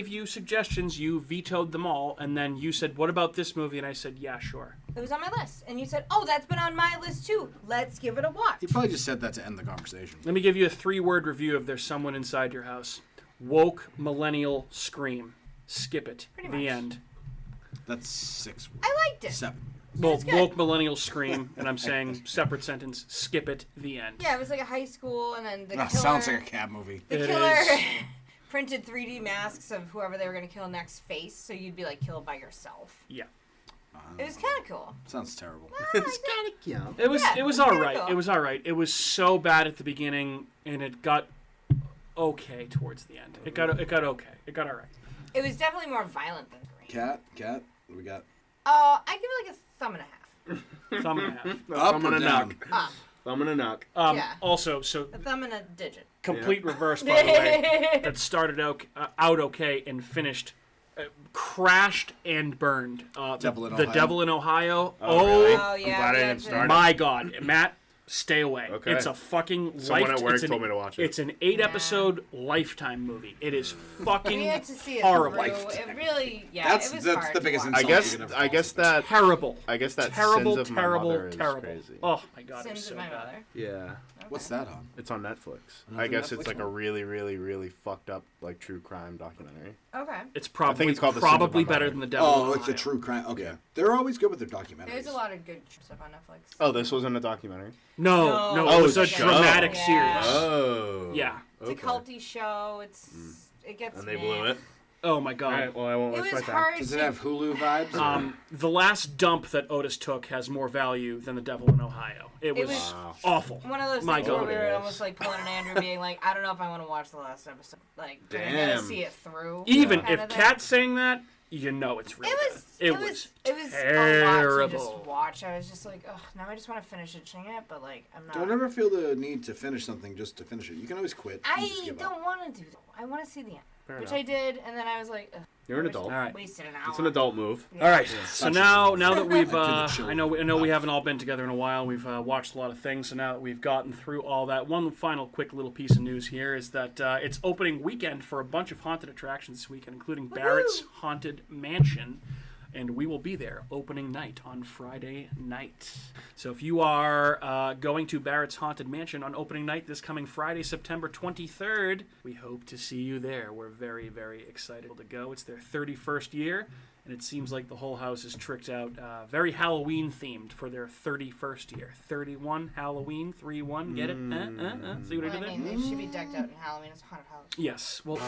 was- you suggestions. You vetoed them all, and then you said, "What about this movie?" And I said, "Yeah, sure." it was on my list. And you said, oh, that's been on my list too. Let's give it a watch. He probably just said that to end the conversation. Let me give you a 3-word review of "There's Someone Inside Your House." Woke millennial scream. Skip it. Pretty The much. end. That's 6 words. I liked it. 7. Well, was good. woke millennials scream, and I'm saying separate sentence. Skip it. The end. Yeah, it was like a high school, and then the killer. Sounds like a cab movie. The It killer is. printed 3D masks of whoever they were going to kill next face, so you'd be like killed by yourself. Yeah. It was kind of cool. Sounds terrible. It's kind of cute. It was. Yeah, it was it's all kinda right. cool. It was all right. It was so bad at the beginning, and it got okay towards the end. It got okay. It got all right. It was definitely more violent than Green. Cat, what do we got? I give it like a thumb and a half. Thumb and a half. Up I'm or gonna down? knock. Up. I'm gonna knock. Yeah. Also, so A thumb and a digit. complete reverse, by the way. That started out okay and finished. Crashed and burned. Devil in the Ohio? Devil in Ohio. really? Oh, yeah. I'm glad I we didn't had to- start it. My God, Matt, stay away. Okay. It's a fucking Someone at work it's told me to watch it. It's an 8-episode Lifetime movie. It is fucking We had to see it horrible. through. It really, yeah, That's- it was that's hard the to biggest watch. I insult guess. you could ever I guess that. Terrible. I guess that Terrible, Sins of My terrible, Mother is terrible. crazy. Oh my God, it was Sins so of my bad. mother. Yeah. What's that on? It's on Netflix. Another I guess Netflix it's like a one? really, really, really fucked up like true crime documentary. Okay. It's probably it's called The Sins of My probably better Mother. than the Devil. Oh, in it's a Ohio. true crime. Okay. They're always good with their documentaries. There's a lot of good stuff on Netflix. Oh, this wasn't a documentary. No, No. it was a it's a show. dramatic Yeah. series. Oh. Yeah. It's a culty show. It gets And they meh. blew it. Oh my All God. right. Well, I won't It waste my was time. hard Does to it have Hulu vibes? The last dump that Otis took has more value than the Devil in Ohio. It was Wow. awful. One of those My things where God. we were Yes. almost like pulling an Andrew, being like, I don't know if I want to watch the last episode. Like, do I Damn. gotta see it through? Even kind if of thing. Kat's saying that, you know it's real. It was bad. a lot to just terrible. watch. I was just like, ugh, now I just want to finish it it, but like I'm not. Don't ever feel the need to finish something just to finish it. You can always quit. and just I give up. don't want to do that. I want to see the end, Fair which enough. I did, and then I was like, ugh, You're an I adult. All right. wasted an hour. It's an adult move. All right. So such now a- that we've, I did the I know we haven't all been together in a while. We've watched a lot of things. So now that we've gotten through all that, one final quick little piece of news here is that it's opening weekend for a bunch of haunted attractions this weekend, including Barrett's Haunted Mansion. And we will be there opening night on Friday night. So if you are going to Barrett's Haunted Mansion on opening night this coming Friday, September 23rd, we hope to see you there. We're very, very excited to go. It's their 31st year, and it seems like the whole house is tricked out, very Halloween themed for their 31st year. 31 Halloween, 3-1. Get it? See what I I did there? mean, they should be decked out in Halloween. It's a haunted house. Yes. Well,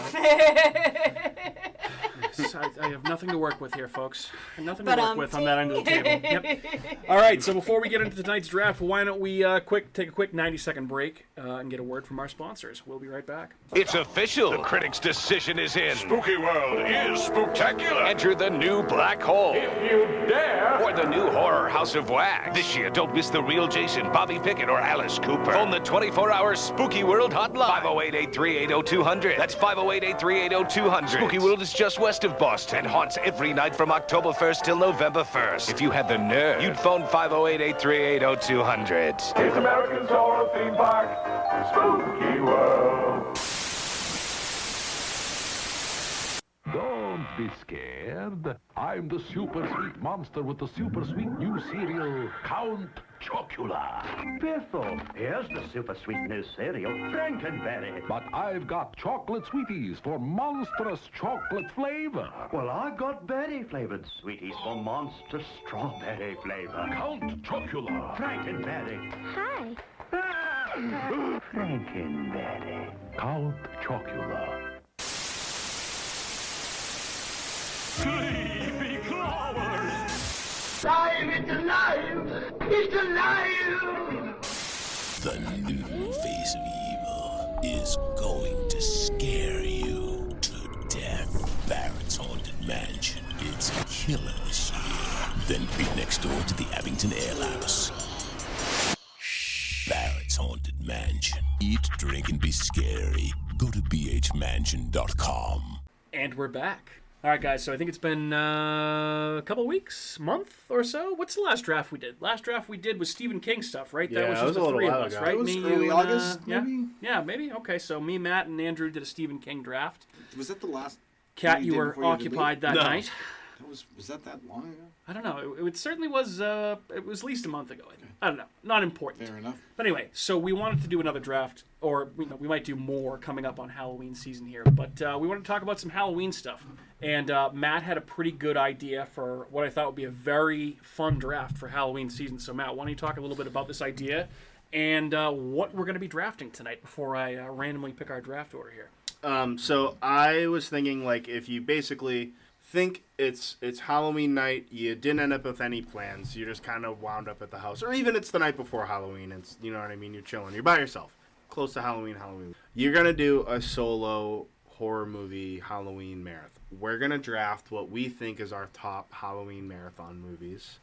I have nothing to work with here, folks. Nothing to But, work with on that end of the table. Yep. All right. So before we get into tonight's draft, why don't we take a quick 90-second break and get a word from our sponsors? We'll be right back. It's official. The critics' decision is in. Spooky World is spooktacular. Enter the new black hole. If you dare. Or the new horror House of Wax. This year, don't miss the real Jason, Bobby Pickett, or Alice Cooper. Phone the 24-hour Spooky World hotline. 508-838-0200. That's 508-838-0200. Spooky World is just west of Boston and haunts every night from October 1st till November 1st. If you had the nerve, you'd phone 508-838-0200. It's America's horror theme park, Spooky World. Don't be scared. I'm the super sweet monster with the super sweet new cereal, Count Chocula. Biffle, here's the super sweet new cereal, Frankenberry. But I've got chocolate sweeties for monstrous chocolate flavor. Well, I got berry-flavored sweeties for monster strawberry flavor. Count Chocula. Frankenberry. Hi. Frankenberry. Count Chocula. Sleepy Clovers. The new face of evil is going to scare you to death. Barrett's Haunted Mansion. It's killer this year. Then be next door to the Abington Ale House. Barrett's Haunted Mansion. Eat, drink, and be scary. Go to bhmansion.com. And we're back. All right, guys. So I think it's been a couple weeks, month or so. What's the last draft we did? Last draft we did was Stephen King stuff, right? Yeah, that was it just was a the little three of while us, ago. right? It was Me, early you, August, yeah, maybe? yeah, maybe. Okay, so me, Matt, and Andrew did a Stephen King draft. Was that the last? Kat, one you did were before you had to occupied that No. night. Was that long ago? I don't know. It certainly was. It was at least a month ago. I think. I don't know. Not important. Fair enough. But anyway, so we wanted to do another draft, or we might do more coming up on Halloween season here. But we want to talk about some Halloween stuff. And Matt had a pretty good idea for what I thought would be a very fun draft for Halloween season. So, Matt, why don't you talk a little bit about this idea and what we're going to be drafting tonight before I randomly pick our draft order here? So I was thinking, like, if you basically think it's Halloween night, you didn't end up with any plans, you just kind of wound up at the house, or even it's the night before Halloween, it's, you know what I mean, you're chilling, you're by yourself, close to Halloween. You're going to do a solo horror movie Halloween marathon. We're going to draft what we think is our top Halloween marathon movies.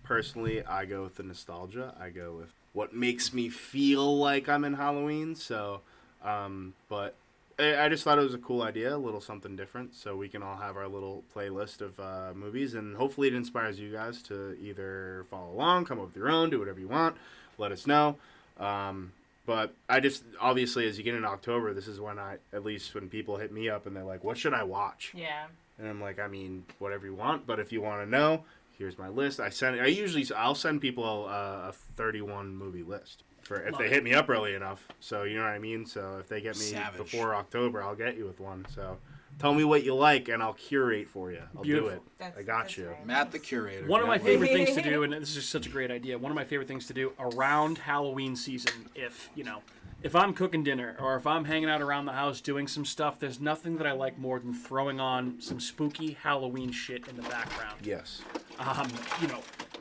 Personally, I go with the nostalgia. I go with what makes me feel like I'm in Halloween. So, but I just thought it was a cool idea, a little something different, so we can all have our little playlist of movies, and hopefully it inspires you guys to either follow along, come up with your own, do whatever you want, let us know. But I just, obviously, as you get into October, this is when at least when people hit me up and they're like, what should I watch? Yeah. And I'm like, I mean, whatever you want, but if you want to know, here's my list. I'll send people a 31 movie list if they hit me up early enough. So, you know what I mean? So if they get me before October, I'll get you with one. So tell me what you like and I'll curate for you. I'll do it. I got you. Right. Matt the curator. One of my favorite things to do, and this is just such a great idea, one of my favorite things to do around Halloween season, if I'm cooking dinner or if I'm hanging out around the house doing some stuff, there's nothing that I like more than throwing on some spooky Halloween shit in the background. Yes.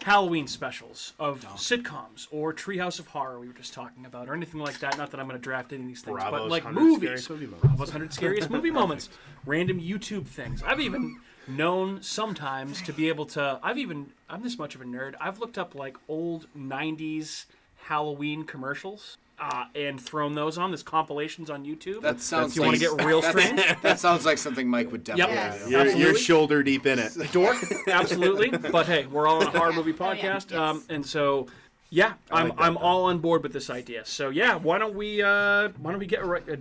Halloween specials of sitcoms or Treehouse of Horror we were just talking about, or anything like that. Not that I'm going to draft any of these things, but like movies. Bravo's 100 Scariest Movie Moments. Random YouTube things. I've even known sometimes to be able to... I'm this much of a nerd. I've looked up like old 90s Halloween commercials. And thrown those on. There's compilations on YouTube. That sounds. If you want to get real strange. That sounds like something Mike would definitely do. You're shoulder deep in it. Dork, absolutely. But hey, we're all on a horror movie podcast, and so I'm all on board with this idea. So why don't we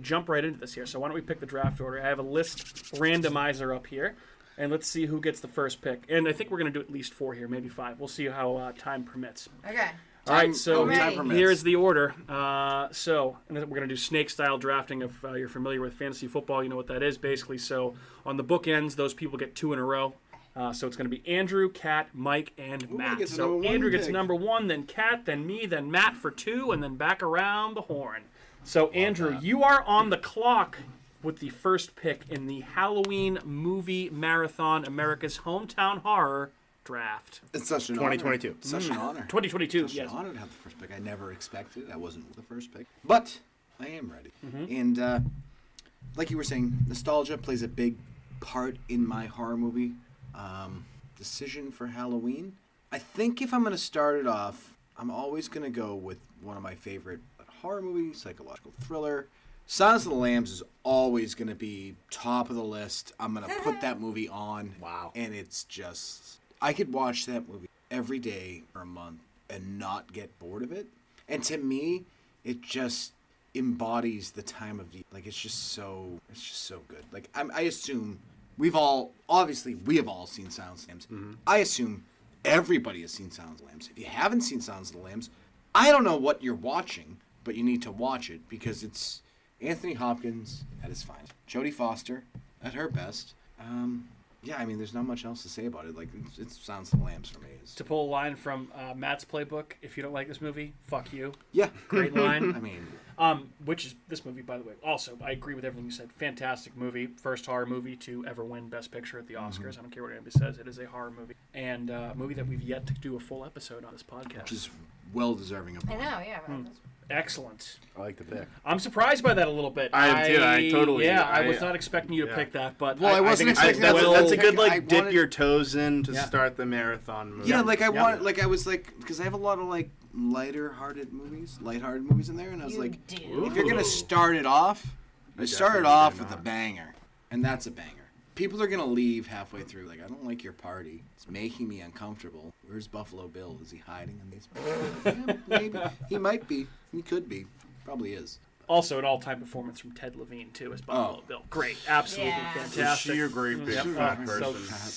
jump right into this here? So why don't we pick the draft order? I have a list randomizer up here, and let's see who gets the first pick. And I think we're gonna do at least 4 here, maybe 5. We'll see how time permits. Okay. All right, so here's the order. So we're going to do snake-style drafting. If you're familiar with fantasy football, you know what that is, basically. So on the bookends, those people get 2 in a row. So it's going to be Andrew, Kat, Mike, and Matt. So Andrew gets number 1, then Kat, then me, then Matt for 2, and then back around the horn. So Andrew, you are on the clock with the first pick in the Halloween movie marathon, America's Hometown Horror draft. It's such an 2022. Honor. Such an honor. 2022, yes. Such an honor to have the first pick. I never expected. I wasn't the first pick. But I am ready. Mm-hmm. And like you were saying, nostalgia plays a big part in my horror movie decision for Halloween. I think if I'm going to start it off, I'm always going to go with one of my favorite horror movies, psychological thriller. Silence of the Lambs is always going to be top of the list. I'm going to put that movie on. Wow. And it's just... I could watch that movie every day for a month and not get bored of it. And to me, it just embodies the time of the... Like, it's just so good. Like, I assume we have all seen Silence of the Lambs. Mm-hmm. I assume everybody has seen Silence of the Lambs. If you haven't seen Silence of the Lambs, I don't know what you're watching, but you need to watch it because it's Anthony Hopkins at his finest. Jodie Foster at her best. Yeah, I mean, there's not much else to say about it. Like, it Silence of the Lambs for me. To pull a line from Matt's playbook, if you don't like this movie, fuck you. Yeah. Great line. I mean... which is this movie, by the way. Also, I agree with everything you said. Fantastic movie. First horror movie to ever win Best Picture at the Oscars. Mm-hmm. I don't care what anybody says. It is a horror movie. And a movie that we've yet to do a full episode on this podcast. Which is well-deserving of it. I know, yeah. Excellent. I like the pick. I'm surprised by that a little bit. I am too. I totally. Yeah, I was not expecting you to pick that, but I wasn't expecting that. That's a good dip your toes in to start the marathon movie. Yeah, I was because I have a lot of lighthearted movies in there, and I was if you're gonna start it off, start it off with a banger, and that's a banger. People are gonna leave halfway through. Like, I don't like your party. It's making me uncomfortable. Where's Buffalo Bill? Is he hiding in these? Yeah, maybe he might be. He could be. Probably is. Also, an all-time performance from Ted Levine too as Buffalo Bill. Great, absolutely fantastic. Sheer great big fat person.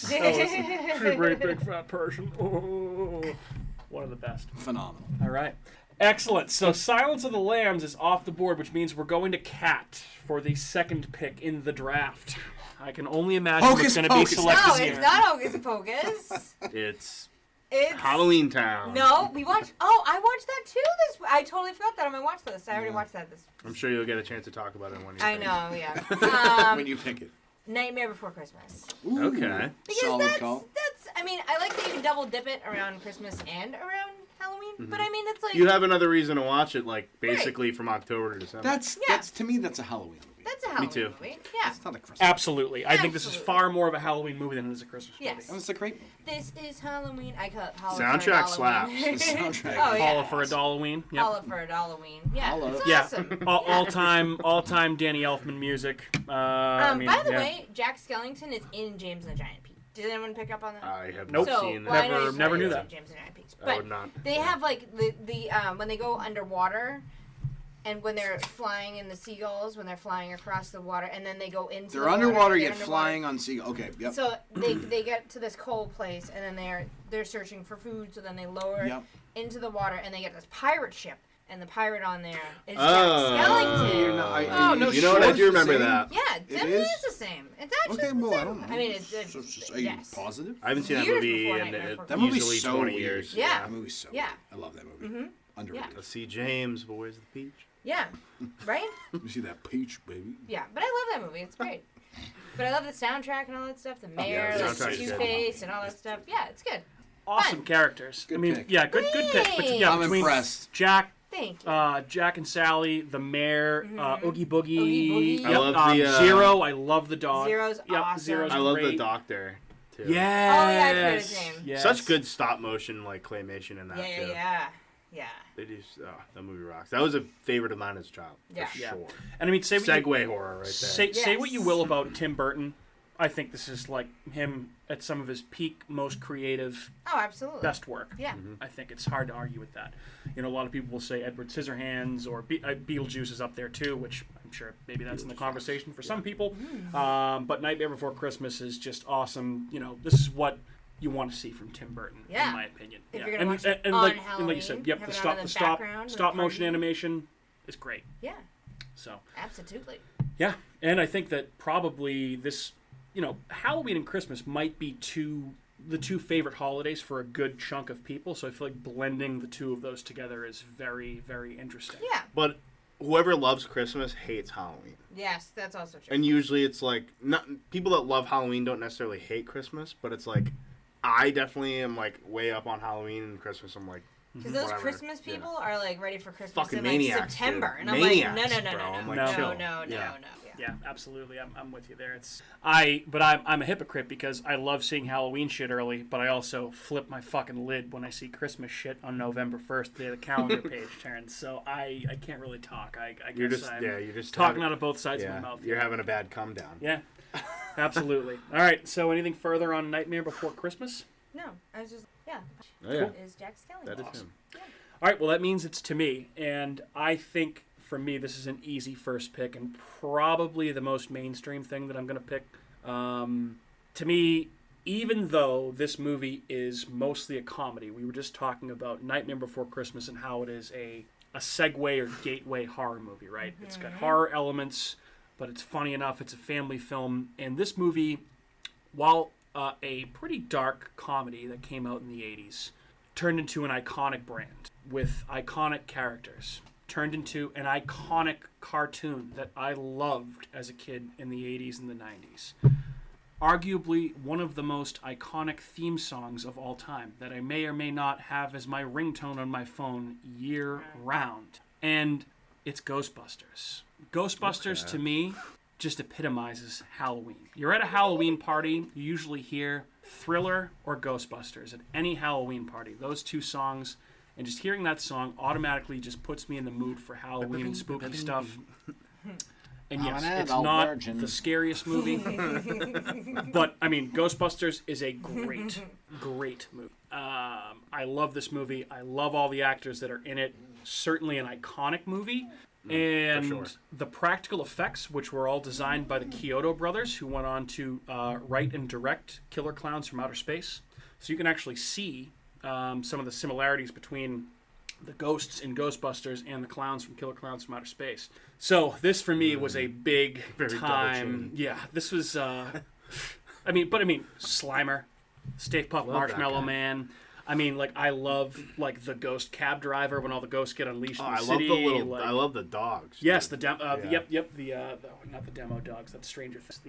Sheer great big fat person. Oh, one of the best. Phenomenal. All right. Excellent. So Silence of the Lambs is off the board, which means we're going to Cat for the second pick in the draft. I can only imagine what's going to be selected No, here. it's not Hocus Pocus. It's It's Halloween Town. No, we watched. Oh, I watched that too. I totally forgot that on my watch list. I already watched that. I'm sure you'll get a chance to talk about it when you. I know, yeah. When you pick it. Nightmare Before Christmas. Ooh, okay. Because solid call. that's. I mean, I like that you can double dip it around Christmas and around Halloween. But I mean, it's like You have another reason to watch it, like basically from October to December. That's to me that's a Halloween movie. That's a Halloween too. movie. Yeah. It's not a Christmas. Absolutely. I think this is Absolutely. far more of a Halloween movie than it is a Christmas movie. Yes. Oh, it's a great movie. This is Halloween. I call it Halloween. Soundtrack for slaps. The soundtrack. Oh yeah. Holla for a Halloween. Yep. Holla for a Halloween. Yeah. Holla. It's Yeah. awesome. all time Danny Elfman music. I mean, by the yeah. way, Jack Skellington is in James and the Giant Peach. Did anyone pick up on that? I have Nope. not So, seen well, that. I know Never you've knew seen that. James and the Giant Peach. I But would not. they have like the when they go underwater, and when they're flying in the seagulls, when they're flying across the water, and then they go into They're the water, underwater they're yet underwater. flying on sea. Okay, yep. So they get to this cold place, and then they're searching for food. So then they lower Yep. into the water, and they get this pirate ship, and the pirate on there is Oh. Jack Skellington. You're not- Oh, no You know what? I shit. do remember Same? that. Yeah, It it is? is the same. It's actually Okay, well, the I same. don't know. I mean, it's So are you yes. positive? I haven't seen that Years movie before in Nightmare Before That movie's easily so 20 weird. years. Yeah. That movie's so Yeah. weird. I love that movie. Underrated. Let's see James, Boys of the Peach. Yeah, right? You see that peach, baby? Yeah, but I love that movie. It's great. But I love the soundtrack and all that stuff. The mayor, the like soundtrack's good. Two-Face, and all that stuff. Yeah, it's good. Awesome Fun. characters. Good I mean, pick. yeah, good pick. But yeah, I'm between impressed. Jack, Thank you. Jack and Sally, the mayor, Oogie Boogie. Oogie Boogie. Yep, I love the, Zero. I love the dog. Zero's Yep, awesome. Zero's I love the great. Doctor too. Yes. Oh, yeah, I forgot his name. Yes. Such good stop motion like claymation in that Yeah, too. yeah. They do. That movie rocks. That was a favorite of mine as a child. Yeah. For Yeah. sure. And I mean, say what you, Segway horror right there. say what you Yes. will about Tim Burton. I think this is like him at some of his peak, most creative, Oh, absolutely. best work. Yeah. I think it's hard to argue with that. You know, a lot of people will say Edward Scissorhands or Beetlejuice is up there too, which I'm sure maybe that's in the conversation for some people. But Nightmare Before Christmas is just awesome. You know, this is what you want to see from Tim Burton, Yeah. in my opinion. If yeah. you're gonna watch it on like you Halloween, said, yep, have the it on in the stop background with stop a motion party. animation is great. Yeah, So absolutely. yeah, and I think that probably this, you know, Halloween and Christmas might be the two favorite holidays for a good chunk of people. So I feel like blending the two of those together is very, very interesting. Yeah. But whoever loves Christmas hates Halloween. Yes, that's also true. And usually it's like not people that love Halloween don't necessarily hate Christmas, but it's like I definitely am like way up on Halloween and Christmas. I'm like Because those whatever, Christmas yeah. people are like ready for Christmas Fucking in like maniacs, September, dude. and I'm Maniacs, like, no, bro. I'm like, no, chill. no. Yeah. Yeah, absolutely. I'm with you there. But I'm a hypocrite because I love seeing Halloween shit early, but I also flip my fucking lid when I see Christmas shit on November 1st, the day the calendar page turns. So I can't really talk. I You're guess just I'm you're just talking out of both sides of my mouth. You're having a bad come down. Yeah, absolutely. All right. So anything further on Nightmare Before Christmas? No, I was just Oh, yeah. Is Jack Skellington. That is Awesome. him. Yeah. All right, well, that means it's to me. And I think, for me, this is an easy first pick and probably the most mainstream thing that I'm going to pick. To me, even though this movie is mostly a comedy, we were just talking about Nightmare Before Christmas and how it is a segue or gateway horror movie, right? It's got horror elements, but it's funny enough. It's a family film. And this movie, while a pretty dark comedy that came out in the 80s, turned into an iconic brand with iconic characters, turned into an iconic cartoon that I loved as a kid in the 80s and the 90s. Arguably one of the most iconic theme songs of all time that I may or may not have as my ringtone on my phone year round. And it's Ghostbusters. Ghostbusters, to me, just epitomizes Halloween. You're at a Halloween party, you usually hear Thriller or Ghostbusters at any Halloween party. Those two songs, and just hearing that song automatically just puts me in the mood for Halloween and spooky stuff. And yes, it's not the scariest movie, but I mean, Ghostbusters is a great, great movie. I love this movie. I love all the actors that are in it. Certainly an iconic movie. And sure. the practical effects, which were all designed by the Kyoto brothers, who went on to write and direct Killer Clowns from Outer Space. So you can actually see some of the similarities between the ghosts in Ghostbusters and the clowns from Killer Clowns from Outer Space. So this for me was a big time. Yeah, this was. I mean, Slimer, Stay Puft Marshmallow Man. I mean, like, I love, like, the ghost cab driver when all the ghosts get unleashed in the city. I love the dogs. Yes, the demo. Not the demo dogs. That's Stranger Things.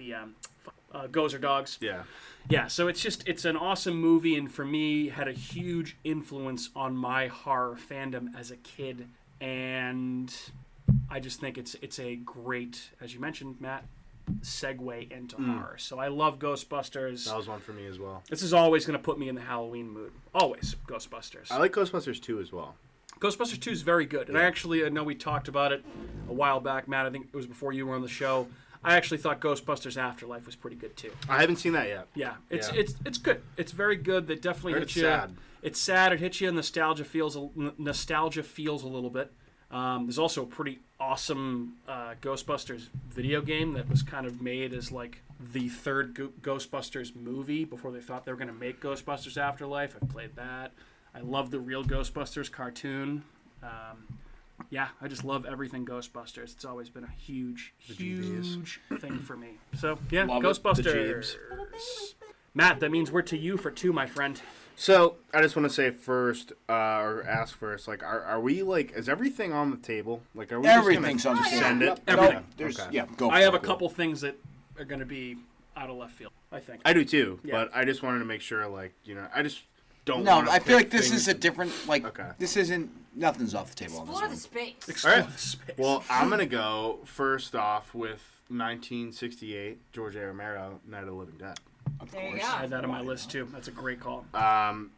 The Gozer dogs. Yeah. Yeah. So it's an awesome movie, and for me, had a huge influence on my horror fandom as a kid, and I just think it's a great, as you mentioned, Matt, segue into horror. So I love Ghostbusters. That was one for me as well. This is always going to put me in the Halloween mood. Always Ghostbusters. I like Ghostbusters 2 as well. Ghostbusters 2 is very good. And I know we talked about it a while back, Matt. I think it was before you were on the show. I actually thought Ghostbusters Afterlife was pretty good too. I haven't seen that yet. Yeah, it's good. It's very good. They definitely hit you. Sad. It's sad. It hits you. Nostalgia feels a little bit. There's also a pretty awesome Ghostbusters video game that was kind of made as like the third Ghostbusters movie before they thought they were going to make Ghostbusters Afterlife. I played that. I love the real Ghostbusters cartoon. Yeah, I just love everything Ghostbusters. It's always been a huge thing for me. So, yeah, love Ghostbusters. Matt, that means we're to you for 2, my friend. So, I just want to say first, or ask first, like, are we, like, is everything on the table? Like, are we Everything's just on the going to table. send it? Everything. Okay. Go. I have a couple things that are going to be out of left field, I think. I do too, Yeah. but I just wanted to make sure, like, I just don't No, want to I feel like pick this is things- a different, like, Okay. this isn't, nothing's off the table on Explore the this one. space. All right. Space. Well, I'm going to go first off with 1968, George A. Romero, Night of the Living Dead. Of There you course. go. I had that on my list too. That's a great call.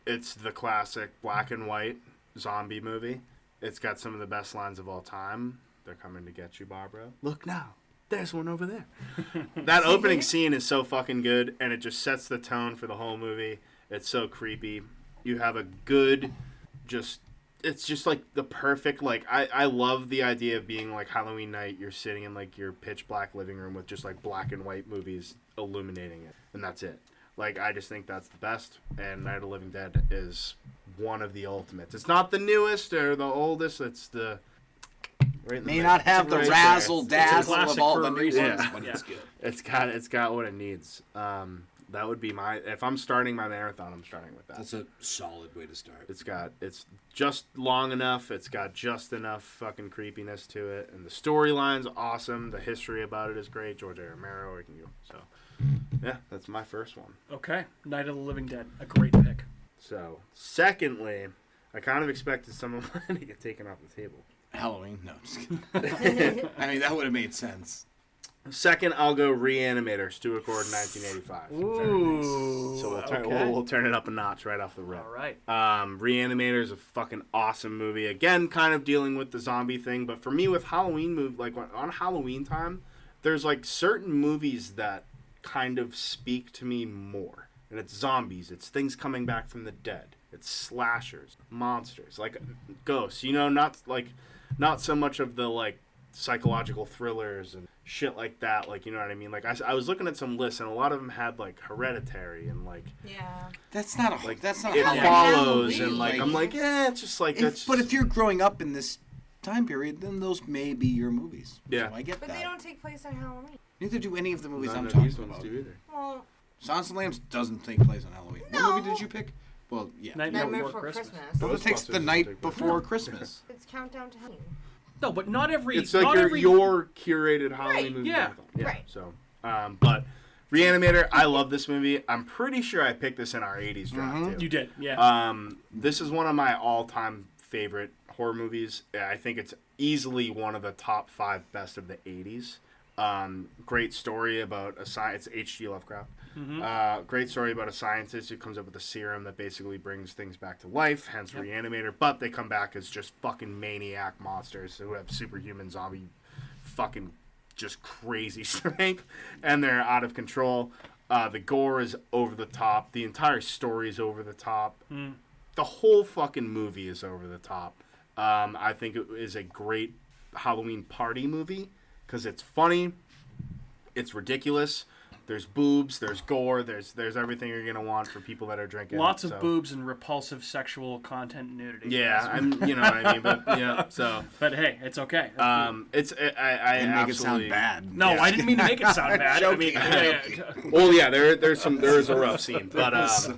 It's the classic black and white zombie movie. It's got some of the best lines of all time. They're coming to get you, Barbara. Look now. There's one over there. That opening scene is so fucking good, and it just sets the tone for the whole movie. It's so creepy. You have a good, it's just like the perfect, like, I love the idea of being like Halloween night. You're sitting in like your pitch black living room with just like black and white movies illuminating it, and that's it. Like, I just think that's the best, and Night of the Living Dead is one of the ultimates. It's not the newest or the oldest, it's the... Right in the May middle. not have It's the right razzle there. It's a dazzle of classic all for the a new reason. ones, Yeah. but it's good. It's got what it needs. That would be my... If I'm starting my marathon, I'm starting with that. That's a solid way to start. It's just long enough. It's got just enough fucking creepiness to it, and the storyline's awesome. The history about it is great. George A. Romero, we can go. So, yeah, that's my first one. Okay, Night of the Living Dead, a great pick. So, secondly, I kind of expected some of mine to get taken off the table. Halloween? No, just kidding. I mean, that would have made sense. Second, I'll go Reanimator, Stuart Gordon, 1985. Ooh, So we'll turn it up a notch right off the rip. All right. Reanimator is a fucking awesome movie. Again, kind of dealing with the zombie thing, but for me, with Halloween on Halloween time, there's like certain movies that kind of speak to me more. And it's zombies, it's things coming back from the dead, it's slashers, monsters, like ghosts. Not so much of the like psychological thrillers and shit like that, like, you know what I mean? Like, I was looking at some lists, and a lot of them had like Hereditary and like Yeah. That's not a It Halloween. Follows, and Like, I'm like, yeah, it's just like that's. But if you're growing up in this time period, then those may be your movies. Yeah. So I get But that. they don't take place on Halloween. Neither do any of the movies none I'm of talking these ones about. do either. Well, Silence of the Lambs doesn't take place on Halloween. No. What movie did you pick? Well, yeah. Nightmare Nightmare Before Before Christmas. Christmas. Well, it takes the Ghostbusters night take place. before Christmas. It's Countdown to Halloween. No, but not every. It's like not your every, curated Halloween Right. movie. Yeah. marathon. Yeah. Right. So, but Reanimator, I love this movie. I'm pretty sure I picked this in our 80s draft, too. You did, yeah. This is one of my all-time favorite horror movies. I think it's easily one of the top 5 best of the 80s. Great story about a science. It's H.G. Lovecraft. Great story about a scientist who comes up with a serum that basically brings things back to life, hence Reanimator. But they come back as just fucking maniac monsters who have superhuman zombie fucking just crazy strength, and they're out of control. The gore is over the top. The entire story is over the top. The whole fucking movie is over the top. I think it is a great Halloween party movie because it's funny, it's ridiculous, There's boobs, there's gore, there's everything you're gonna want for people that are drinking. Lots of boobs and repulsive sexual content and nudity. Yeah, you know what I mean. But yeah, so. But hey, it's okay. I make it sound bad. No, I didn't mean to make it sound bad. I mean, well, yeah, there is a rough scene, but there's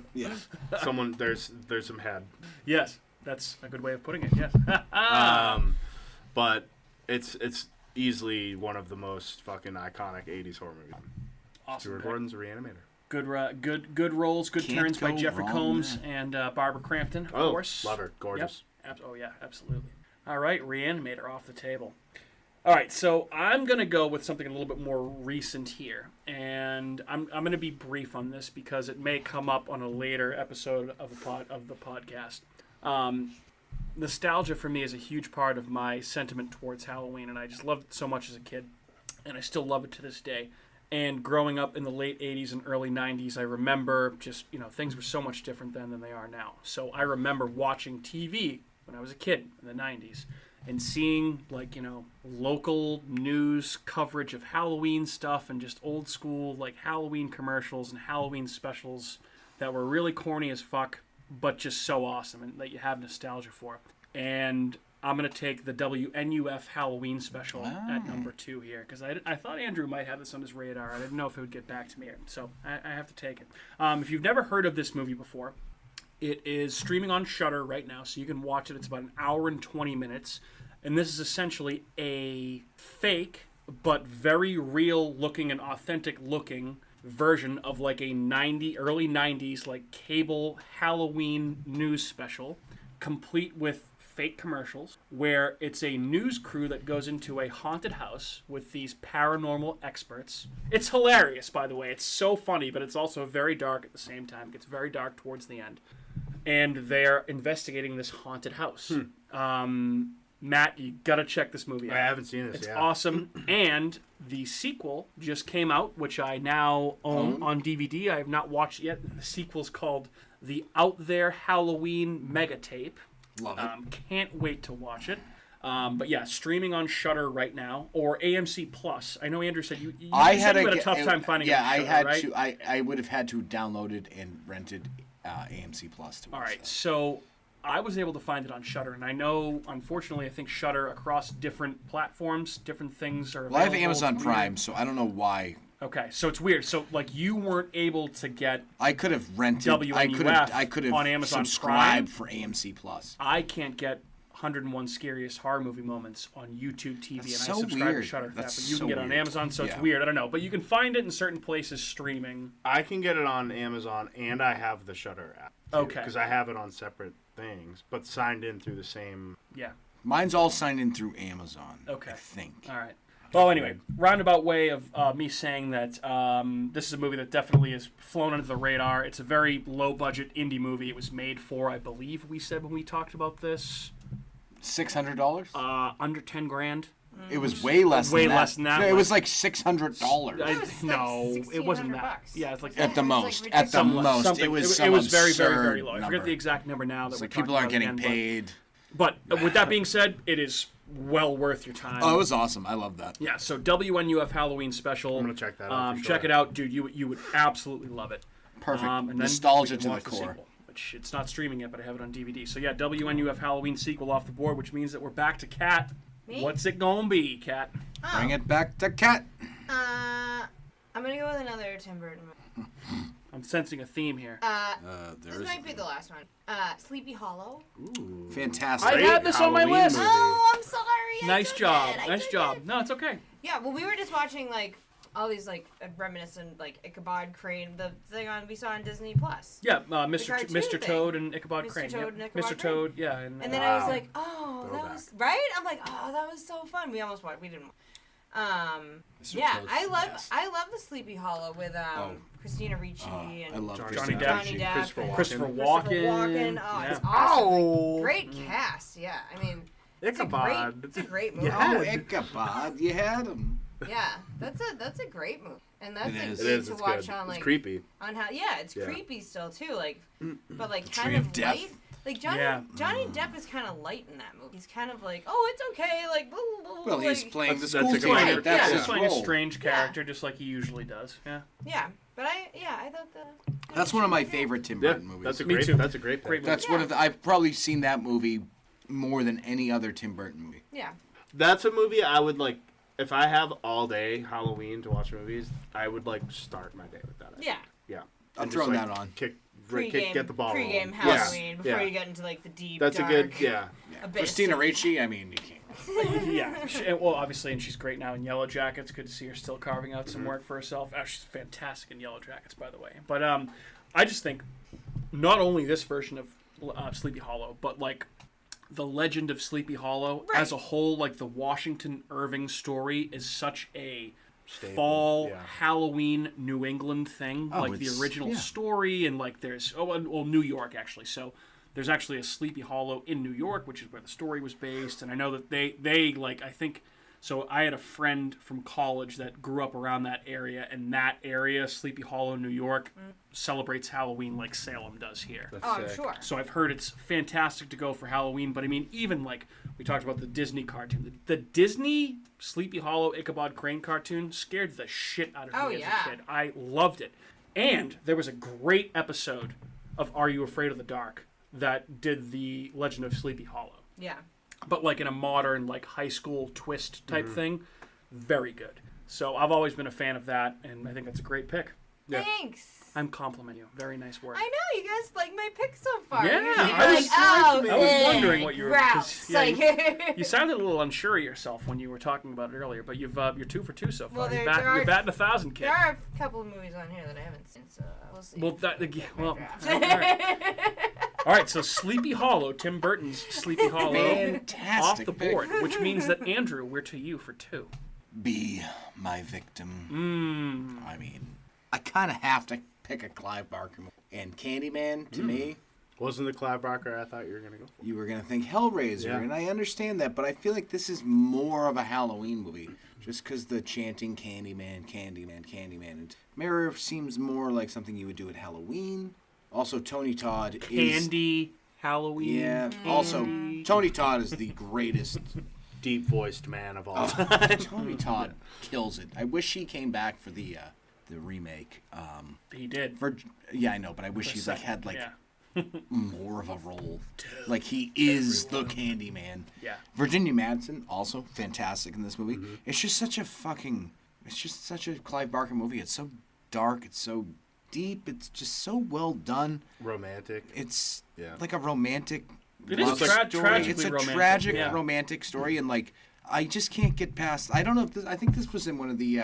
some head. Yes, that's a good way of putting it. Yes. But it's easily one of the most fucking iconic '80s horror movies. Awesome. Stuart Gordon's a Reanimator. Good roles, good Can't turns by go Jeffrey wrong Combs there. and Barbara Crampton, of course. Love her. Gorgeous. Yep. Oh, yeah, absolutely. All right, Reanimator off the table. All right, so I'm going to go with something a little bit more recent here. And I'm going to be brief on this because it may come up on a later episode of the podcast. Nostalgia for me is a huge part of my sentiment towards Halloween, and I just loved it so much as a kid, and I still love it to this day. And growing up in the late 80s and early 90s, I remember just, things were so much different then than they are now. So I remember watching TV when I was a kid in the 90s and seeing, local news coverage of Halloween stuff and just old school, Halloween commercials and Halloween specials that were really corny as fuck, but just so awesome and that you have nostalgia for. And I'm going to take the WNUF Halloween special at number 2 here, because I thought Andrew might have this on his radar. I didn't know if it would get back to me, so I have to take it. If you've never heard of this movie before, it is streaming on Shudder right now, so you can watch it. It's about an hour and 20 minutes, and this is essentially a fake but very real-looking and authentic-looking version of a early 90s cable Halloween news special, complete with fake commercials, where it's a news crew that goes into a haunted house with these paranormal experts. It's hilarious, by the way. It's so funny, but it's also very dark at the same time. It gets very dark towards the end. And they're investigating this haunted house. Matt, you gotta check this movie out. I haven't seen this yet. It's yet. awesome. And the sequel just came out, which I now own on DVD. I have not watched it yet. The sequel's called The Out There Halloween Mega Tape. Love it. Can't wait to watch it. But yeah, streaming on Shudder right now, or AMC Plus. I know Andrew said you had a tough time finding it. Yeah, on Shudder, I had right? to. I would have had to download it and rented AMC Plus to watch. All right, that. so I was able to find it on Shudder, and I know, unfortunately, I think Shudder across different platforms, different things are available. Well, I have Amazon Prime, so I don't know why. Okay, so it's weird. So you weren't able to get. I could have rented. WNUF I could have on Amazon subscribed Prime. for AMC Plus. I can't get 101 Scariest Horror Movie Moments on YouTube TV, That's and so I subscribe weird. to Shudder for that. That's But you so can get it on weird. Amazon, so it's Yeah. weird. I don't know, but you can find it in certain places streaming. I can get it on Amazon, and I have the Shudder app. Okay. Because I have it on separate things, but signed in through the same. Yeah. Mine's all signed in through Amazon. Okay. I think. All right. Well, anyway, roundabout way of me saying that this is a movie that definitely has flown under the radar. It's a very low-budget indie movie. It was made for, I believe we said when we talked about this, $600. under 10 grand. It was way less. Way than that. less than that. No, it was like $600. No, it wasn't that. Yeah, it's like At the most. At the something- most, something- it was it was very, some very, very absurd low. I number. forget the exact number now. That It's we're like people talking aren't about getting again, paid. But with that being said, it is well worth your time. Oh, it was awesome. I love that. Yeah, so WNUF Halloween special. I'm gonna check that out. For Check sure. it out, dude. You would absolutely love it. Perfect. And then Nostalgia we can to the watch core. sequel, which it's not streaming yet, but I have it on DVD. So yeah, WNUF Halloween sequel off the board, which means that we're back to Kat. Me? What's it gonna be, Kat? Bring it back to Cat. I'm gonna go with another Tim Burton movie. I'm sensing a theme here. This might be the last one. Sleepy Hollow. Ooh. Fantastic. I had this on my Halloween list. movie. Oh, I'm sorry. I Nice took job. it. I Nice took job. it. No, it's okay. Yeah, well, we were just watching all these reminiscent Ichabod Crane, the thing we saw on Disney Plus. Yeah, cartoon Mr. thing. Toad and Ichabod Mr. Crane. Toad Yep. and Ichabod Mr. Crane. Toad, yeah. And And then I was Wow. like, oh, that Throwback. was right. I'm like, oh, that was so fun. We almost watched. We didn't. Mr. Yeah, Toad's I the love best. the Sleepy Hollow with Christina Ricci and I love Johnny Christina Depp. Ricci. Depp, Christopher and Walken. Christopher Christopher Walken. Oh, Yeah. it's awesome. Ow. Great cast. Yeah, I mean, it's Ichabod. a great movie. Oh, Ichabod. You had him. Yeah, that's a great movie. And that's It like is. good It is. to It's watch good. on like It's creepy. on how it's creepy still too, like but like Tree kind of of Death. light. Like Johnny Depp is kind of light in that movie. He's kind of like, oh, it's okay, like blah, blah, blah, Well, he's like, playing the That's school a teacher. good- That's He's his playing a role. strange character, just like he usually does. Yeah. Yeah, but I thought That's one of my favorite Tim Yeah, Burton movies. that's a Me great. too. That's a great pick. Great movie. That's one of the. I've probably seen that movie more than any other Tim Burton movie. yeah. That's a movie I would like. If I have all day Halloween to watch movies, I would like start my day with that. Yeah. Yeah. I'm And just, throwing like, that on. Get the ball Pre-game rolling. Halloween before Yeah. you get into like the deep. That's dark a good. Yeah. abyss Christina of- Ricci. I mean, you can't. Yeah. Well, obviously, and she's great now in Yellow Jackets. Good to see her still carving out some work for herself. She's fantastic in Yellow Jackets, by the way. But I just think not only this version of Sleepy Hollow, but like the legend of Sleepy Hollow as a whole, like the Washington Irving story is such a fall Halloween New England thing, like the original story, and like there's New York actually. So there's actually a Sleepy Hollow in New York, which is where the story was based, and I know that they like I think. So I had a friend from college that grew up around that area, and that area, Sleepy Hollow, New York, celebrates Halloween like Salem does here. That's Oh, I'm sick. sure. So I've heard it's fantastic to go for Halloween, but I mean, even like we talked about the Disney cartoon, the Disney Sleepy Hollow Ichabod Crane cartoon scared the shit out of me as a kid. I loved it, and there was a great episode of Are You Afraid of the Dark that did the Legend of Sleepy Hollow, Yeah. but like in a modern like high school twist type thing. Very good. So I've always been a fan of that, and I think that's a great pick. Yeah. Thanks. I'm complimenting you. Very nice work. I know you guys like my pick so far. Yeah, Usually I you're was- like, I was wondering what you were. 'cause, grouse. yeah, Like, you sounded a little unsure of yourself when you were talking about it earlier, but you're 2 for 2 so far. Well, you're, there are- you're batting 1,000, kid. there are a couple of movies on here that I haven't seen, so we'll see. Well, well, draft. all right. All right, so Sleepy Hollow, Tim Burton's Sleepy Hollow, Fantastic off the pick. board, which means that Andrew, we're to you for 2. Be my victim. I mean, I kind of have to pick a Clive Barker movie. And Candyman, to me, Wasn't the Clive Barker I thought you were gonna go for? you were going to think Hellraiser, Yeah. and I understand that, but I feel like this is more of a Halloween movie, just because the chanting Candyman, Candyman, Candyman. And Mirror seems more like something you would do at Halloween. Also, Tony Todd is... Candy, Halloween. Yeah, also, Tony Todd is the greatest... Deep-voiced man of all. Tony Todd kills it. I wish he came back for the remake. He did. Yeah, I know, but I wish he like second, had like yeah. more of a role. Like he is the Candyman. Yeah. Virginia Madsen also fantastic in this movie. It's just such a Clive Barker movie. It's so dark. It's so deep. It's just so well done. Romantic. It's Yeah. like a romantic. It is love tragically story. It's a romantic, tragic yeah. romantic story, and like I just can't get past. I don't know if this, I think this was in one of the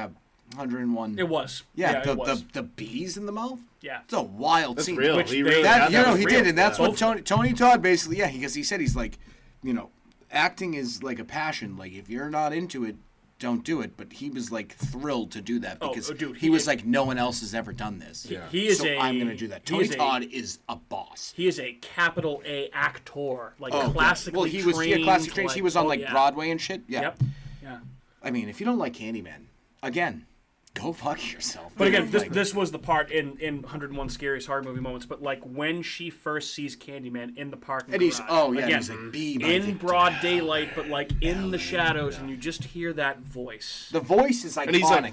101. It was. Yeah, it was. the bees in the mouth. Yeah. It's a wild That's scene. real. Which He they- really That, had you know, was he real. did, and that's Yeah. what Tony Todd basically. Yeah, because he said he's like, you know, acting is like a passion. Like if you're not into it, don't do it. But he was like thrilled to do that because dude, he was like, no one else has ever done this. He is so I'm gonna do that. Tony Todd is a boss. He is a capital A actor, like Oh, classically well, he was trained. classic trained. He was on like yeah. Broadway and shit. Yeah. Yep. Yeah. I mean, if you don't like Candyman, again, go fuck yourself. But again, Like, this was the part in 101 Scariest Horror Movie Moments. But like when she first sees Candyman in the parking and he's garage, again, again, he's like, be my in victim. broad daylight, but like in the shadows, and you just hear that voice. The voice is iconic.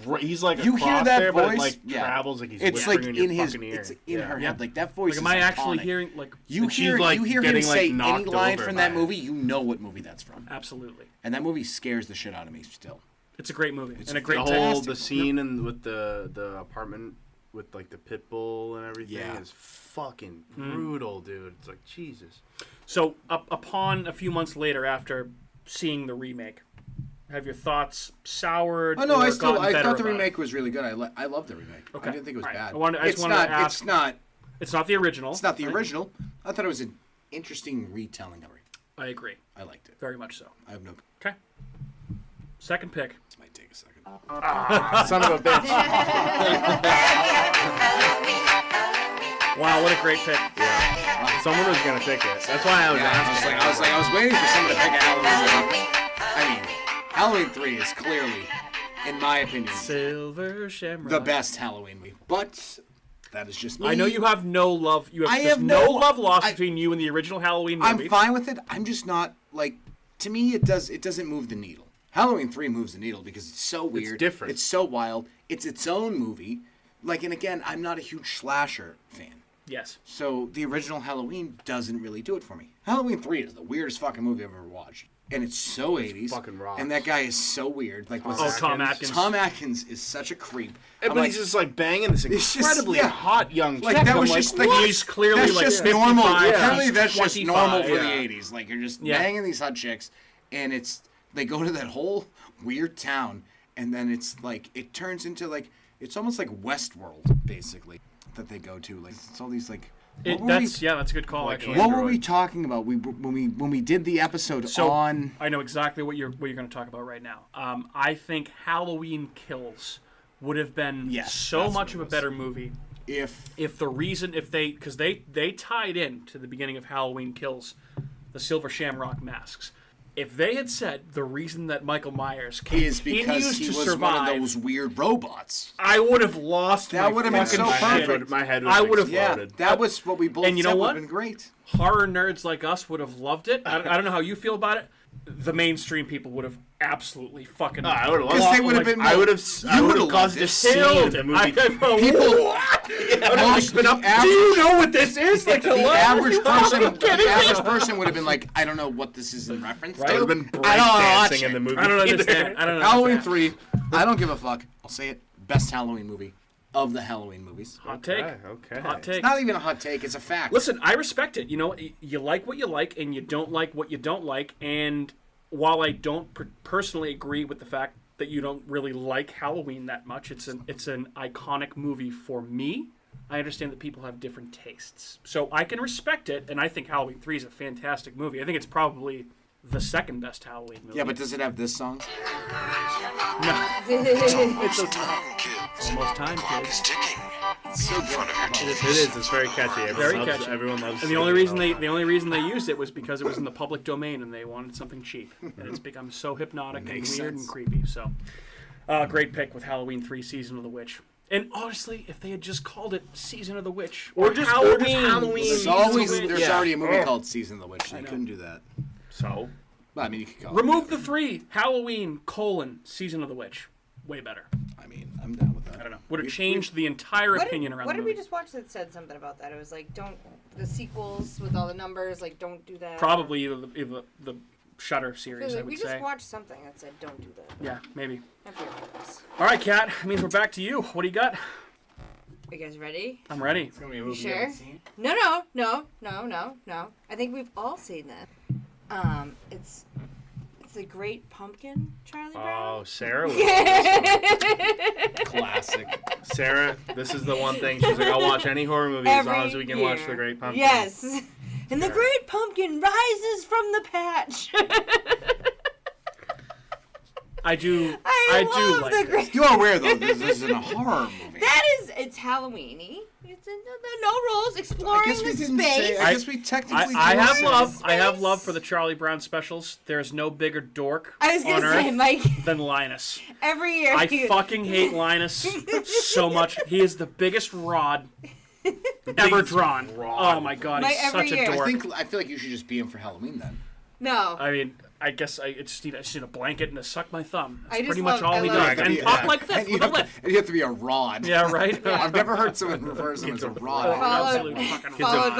And he's like you across hear that there, voice, but it like yeah. travels like he's it's whispering like in in your his, fucking ear. it's in her head. Like that voice. Like, am I is actually iconic. hearing like? You And she's, hear like, you hear him getting, like, say any knocked line over from by that it. movie, you know what movie that's from. Absolutely, And that movie scares the shit out of me still. it's a great movie and a The great whole text. scene and with the apartment with like the pit bull and everything Yeah. is fucking brutal, dude. It's like Jesus. So, upon a few months later, after seeing the remake, have your thoughts soured? Oh no, or I gotten better thought the about it? remake was really good. I love the remake. Okay. I didn't think it was All right. bad. I just wanted to ask- It's not It's not the original. It's not the right? original. I thought it was an interesting retelling of it. I agree. I liked it. Very much so. I have no. Okay. Second pick. This might take a second. Son of a bitch. Wow, what a great pick. Someone was gonna pick it. That's why I was asking. I was waiting for someone to pick a Halloween movie. I mean, Halloween 3 is clearly in my opinion, Silver Shamrock. the best Halloween movie. But that is just me. I know you have no love. You have, I just have no no- love lost between you and the original Halloween movie. I'm fine with it. I'm just not like. To me, it doesn't move the needle. Halloween 3 moves the needle because it's so weird. It's different. It's so wild. It's its own movie. Like, and again, I'm not a huge slasher fan. Yes. So the original Halloween doesn't really do it for me. Halloween 3 is the weirdest fucking movie I've ever watched. And it's so 80s. fucking rocks. And that guy is so weird. Like, what's Tom Atkins. Tom Atkins is such a creep. But he's just like banging this It's just- incredibly yeah. hot young Like, chick. that I'm was like, just like what? He's clearly that's like just 55. normal. Yeah. Apparently, that's just 25. normal for Yeah. the 80s. Like, you're just Yeah. banging these hot chicks, and they go to that whole weird town, and then it's like it turns into like it's almost like Westworld basically that they go to. Like it's all these like. That's a good call actually. What were we talking about? When we did the episode on. I know exactly what you're going to talk about right now. I think Halloween Kills would have been so much of a better movie if they tied in to the beginning of Halloween Kills, the Silver Shamrock masks. If they had said the reason that Michael Myers Is continues because he to was survive, one of those weird robots. I would have lost. That would have been so perfect. My head I would would have have. Yeah, exploded. that was what we both And you said know would what? have been great. Horror nerds like us would have loved it. I don't know how you feel about it. The mainstream people would have absolutely fucking. I would have loved Because it. they would have been. I would have would've caused loved a it. scene in the movie. People. Most Do you know what this is? Like the average person would have been like, I don't know what this is in reference I would to. have been I don't watch breakdancing in the movie. I don't theater. understand. I don't know. Halloween 3. I don't give a fuck. I'll say it. Best Halloween movie of the Halloween movies. Hot take. Okay. Hot take. It's not even a hot take. It's a fact. Listen, I respect it. You know, you like what you like, and you don't like what you don't like. And while I don't personally agree with the fact that you don't really like Halloween that much, it's an iconic movie for me. I understand that people have different tastes, so I can respect it. And I think Halloween 3 is a fantastic movie. I think it's probably the second best Halloween movie. Yeah, but does it have this song? No, it does not. Almost time, kids. It's so good. It is. It's very catchy. Very catchy. Everyone loves. And the only reason they used it was because it was in the public domain and they wanted something cheap. And it's become so hypnotic and weird Makes sense. and creepy. So, great pick with Halloween 3: Season of the Witch. And honestly, if they had just called it Season of the Witch Or just Halloween. There's Season of the Witch. there's already a movie called Season of the Witch, so you couldn't do that. So Well, I mean, you could call Remove the 3. Halloween: Season of the Witch. Way better. I mean, I'm down with that. I don't know. Would have changed the entire opinion around What the did movie. we just watch that said something about that? It was like, don't the sequels with all the numbers, like, don't do that. Probably either the Shudder series, I Like, would we say. just watched something that said, don't do that. Yeah, maybe. I feel like this. All right, Kat. That means we're back to you. What do you got? Are you guys ready? I'm ready. It's gonna be a movie Sure. you haven't seen. No. I think we've all seen that. It's the Great Pumpkin, Charlie Brown. Oh, Sarah. Classic. Sarah, this is the one thing. She's like, I'll watch any horror movie as long as we can watch The Great Pumpkin. Yes. And the Great Pumpkin rises from the patch. I do love like the this. Great. You are aware though, this isn't a horror movie. It's Halloweeny. It's no rules. Exploring the space. I guess we technically. I do have say love. this. I have love for the Charlie Brown specials. There's no bigger dork I was on gonna say, earth Mike. than Linus. Every year. I fucking hate Linus so much. He is the biggest rod ever drawn. Oh my god, Mike, he's every such a year. dork. I feel like you should just be in for Halloween then. No. I mean, I guess I just need a blanket and to suck my thumb. That's I just pretty much love- all I he love does. it. And talk like this And you, with a have lip. to, and you have to be a rod. Yeah, right? I've never heard someone refer to someone as a rod. Absolute fucking Followed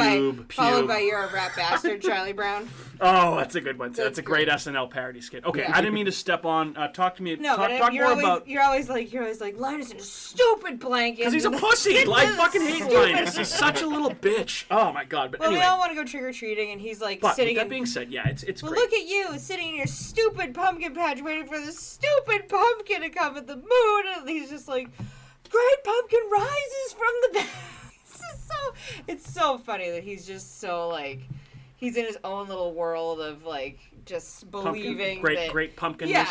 pube. by You're a Rat Bastard, Charlie Brown. Oh, that's a good one. That's a That's great SNL parody skit. Okay, Yeah. I didn't mean to step on. Talk to me. No, talk but more about. you're always like Linus in a stupid blanket. Because he's a pussy. I fucking hate Linus. He's such a little bitch. Oh my god. But Well, anyway. we all want to go trick or treating, and he's like But sitting. with that in, being said, yeah, it's well, great. look at you sitting in your stupid pumpkin patch, waiting for the stupid pumpkin to come at the moon, and he's just like, "Great pumpkin rises from the." It's so funny that he's just so like, he's in his own little world of like just believing that great pumpkin. yeah.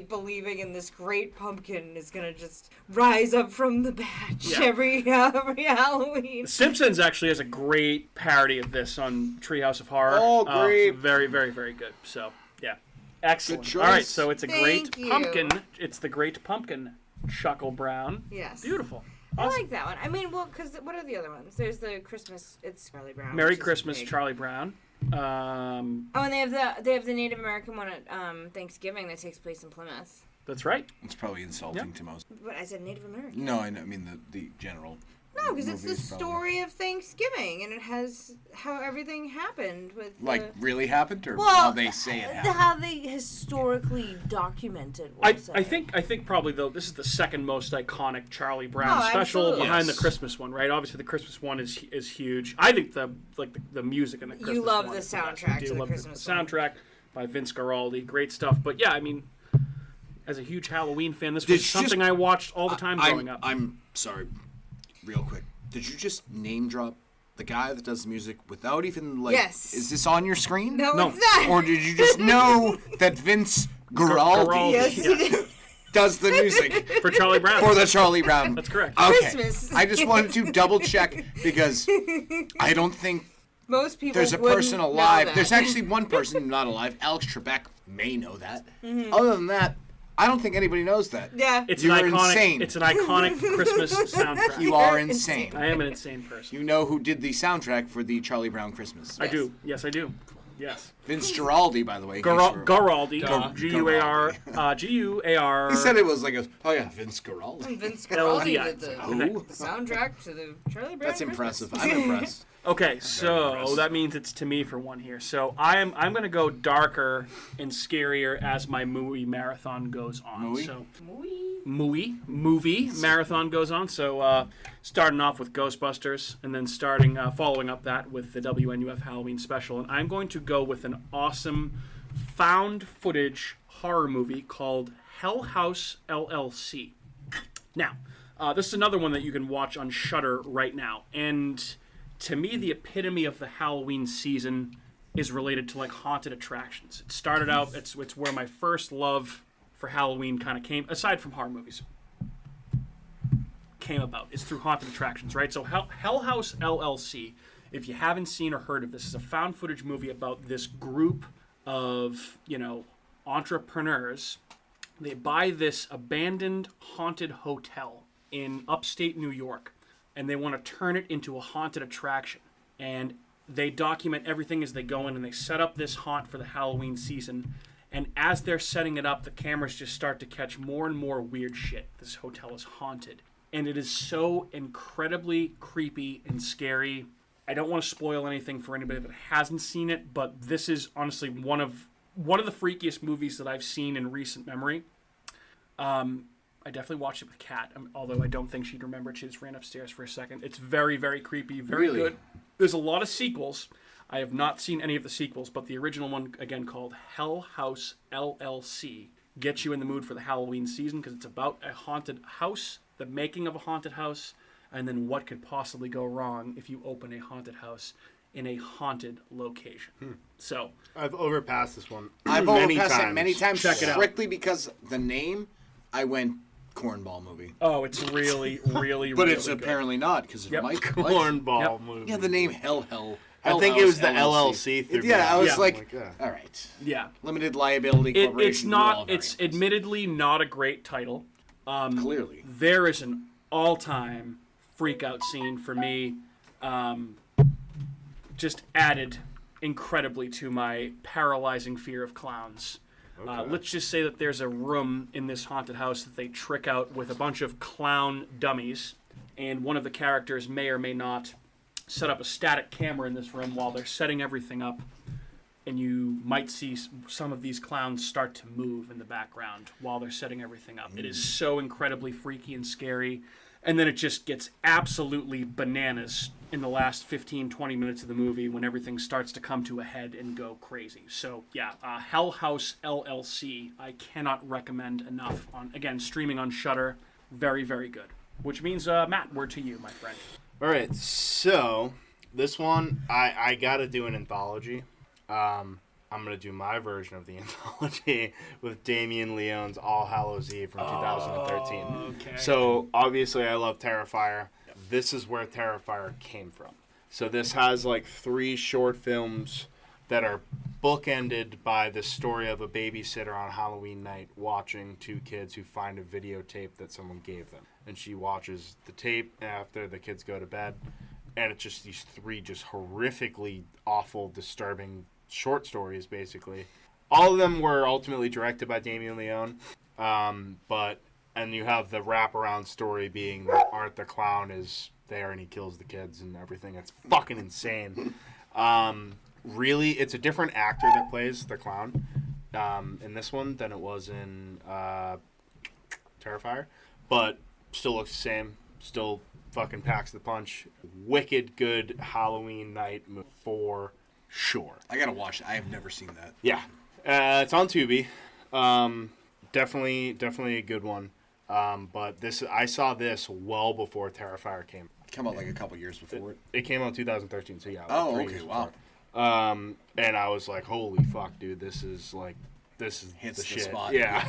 Believing in this great pumpkin is gonna just rise up from the patch every Halloween. Simpsons actually has a great parody of this on Treehouse of Horror. Oh, great. Very, very, very good. So, yeah. Excellent. Good choice. All right, so it's a Thank great you. pumpkin. It's the Great Pumpkin Chuckle Brown. Yes. Beautiful. I Awesome. like that one. I mean, well, because what are the other ones? There's the Christmas. It's Charlie Brown. Merry which is Christmas, big. Charlie Brown. Oh, and they have the Native American one at Thanksgiving that takes place in Plymouth. That's right. It's probably insulting to most. But I said Native American. No, I mean the general. No, because it's the movie is probably- story of Thanksgiving, and it has how everything happened with Like really happened, or well, how they say it happened. how they historically documented. I think probably though this is the second most iconic Charlie Brown Oh, special absolutely. behind Yes. the Christmas one, right? Obviously the Christmas one is huge. I think the music in the Christmas love one the is best. soundtrack I do to the love Christmas the one. soundtrack by Vince Guaraldi, great stuff. But yeah, I mean, as a huge Halloween fan, this Did was you something just- I watched all the time growing up. I'm sorry, real quick. Did you just name drop the guy that does the music without even like? Yes. Is this on your screen? No, No. it's not. Or did you just know that Vince Guaraldi Guaraldi. Yes, he did. does the music For Charlie Brown. for the Charlie Brown? That's correct. Okay. Christmas. I just wanted to double check because I don't think Most people. there's a wouldn't person know alive. that. There's actually one person not alive. Alex Trebek may know that. Mm-hmm. Other than that, I don't think anybody knows that. Yeah. It's You're an iconic. insane. It's an iconic Christmas soundtrack. You are insane. I am an insane person. You know who did the soundtrack for the Charlie Brown Christmas? I do. Yes, I do. Yes. Vince Guaraldi, by the way. in case you're- Guaraldi. Gar- G-U-A-R. G-U-A-R. He said it was like Vince Guaraldi. Vince Guaraldi LDI. did the Who? soundtrack to the Charlie Brown. That's Christmas. impressive. I'm impressed. Okay, so impressed. that means it's to me for one here. So I'm gonna go darker and scarier as my movie marathon goes on. Movie? So movie marathon goes on. So starting off with Ghostbusters, and then following up that with the WNUF Halloween special, and I'm going to go with an awesome found footage horror movie called Hell House LLC. Now, this is another one that you can watch on Shudder right now, and to me, the epitome of the Halloween season is related to like haunted attractions. It started out; it's where my first love for Halloween kind of came, aside from horror movies, came about. It's through haunted attractions, right? So Hell House LLC, if you haven't seen or heard of this, is a found footage movie about this group of entrepreneurs. They buy this abandoned haunted hotel in upstate New York, and they want to turn it into a haunted attraction. And they document everything as they go in, and they set up this haunt for the Halloween season. And as they're setting it up, the cameras just start to catch more and more weird shit. This hotel is haunted. And it is so incredibly creepy and scary. I don't want to spoil anything for anybody that hasn't seen it, but this is honestly one of the freakiest movies that I've seen in recent memory. I definitely watched it with Kat, although I don't think she'd remember it. She just ran upstairs for a second. It's very, very creepy, very Really? good. There's a lot of sequels. I have not seen any of the sequels, but the original one, again, called Hell House LLC, gets you in the mood for the Halloween season because it's about a haunted house, the making of a haunted house, and then what could possibly go wrong if you open a haunted house in a haunted location. So I've overpassed this one. I've many overpassed times. it many times Check it out. strictly because the name, I went cornball movie. oh, it's really, really, But really it's good. apparently not because of Yep. Mike. Cornball Yep. movie. Yeah, the name Hell. I think it was the LLC. threw me Yeah, off. I was Yeah. like, Yeah. all right. Yeah. Limited liability corporation. It's do all not. very It's nice. admittedly not a great title. Clearly. There is an all-time freak-out scene for me. Just added incredibly to my paralyzing fear of clowns. Let's just say that there's a room in this haunted house that they trick out with a bunch of clown dummies, and one of the characters may or may not set up a static camera in this room while they're setting everything up, and you might see some of these clowns start to move in the background while they're setting everything up. It is so incredibly freaky and scary, and then it just gets absolutely bananas in the last 15, 20 minutes of the movie when everything starts to come to a head and go crazy. So, yeah, Hell House LLC, I cannot recommend enough. Again, streaming on Shudder, very, very good. Which means, Matt, word to you, my friend. All right, so this one, I got to do an anthology. I'm going to do my version of the anthology with Damien Leone's All Hallows Eve from 2013. Okay. So, obviously, I love Terrifier. This is where Terrifier came from. So, this has like 3 short films that are bookended by the story of a babysitter on Halloween night watching two kids who find a videotape that someone gave them. And she watches the tape after the kids go to bed. And it's just these three just horrifically awful, disturbing short stories, basically. All of them were ultimately directed by Damien Leone. And you have the wraparound story being that Art the Clown is there and he kills the kids and everything. It's fucking insane. Really, it's a different actor that plays the clown in this one than it was in Terrifier. But still looks the same. Still fucking packs the punch. Wicked good Halloween night for sure. I gotta watch it. I have never seen that. Yeah. It's on Tubi. Definitely a good one. But I saw this well before Terrifier came. Come out like a couple years before it. It came out in 2013, so yeah. Oh, 3 okay, years wow. before. And I was like, holy fuck, dude, this is hits the shit. spot. Yeah.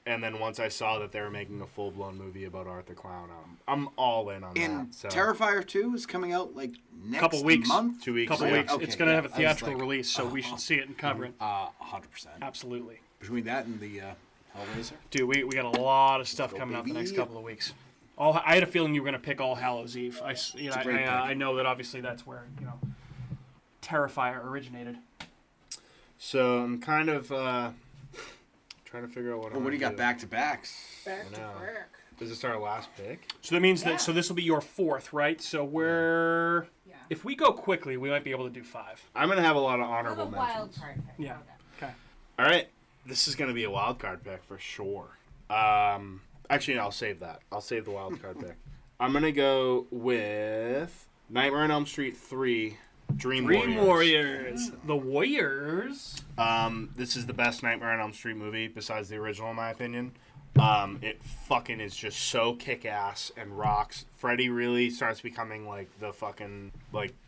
And then once I saw that they were making a full-blown movie about Art the Clown, I'm all in on and that. So. Terrifier 2 is coming out like next couple weeks. month? 2 weeks. Couple yeah. weeks. Okay, It's going to have a I was theatrical like, release, so we should see it and cover it. 100%. Absolutely. Between that and the Hellraiser? Dude, we got a lot of stuff coming up the next couple of weeks. I had a feeling you were going to pick All Hallows Eve. I know that obviously that's where, Terrifier originated. So I'm kind of trying to figure out What do you got back-to-backs? Back to back. Is this our last pick? So that means that this will be your fourth, right? So if we go quickly, we might be able to do 5. I'm going to have a lot of honorable mentions. Wild card pick. Yeah. Okay. All right. This is going to be a wild card pick for sure. Actually, I'll save that. I'll save the wild card pick. I'm going to go with Nightmare on Elm Street 3, Dream Warriors. The Warriors. This is the best Nightmare on Elm Street movie besides the original, in my opinion. It fucking is just so kick-ass and rocks. Freddy really starts becoming like the fucking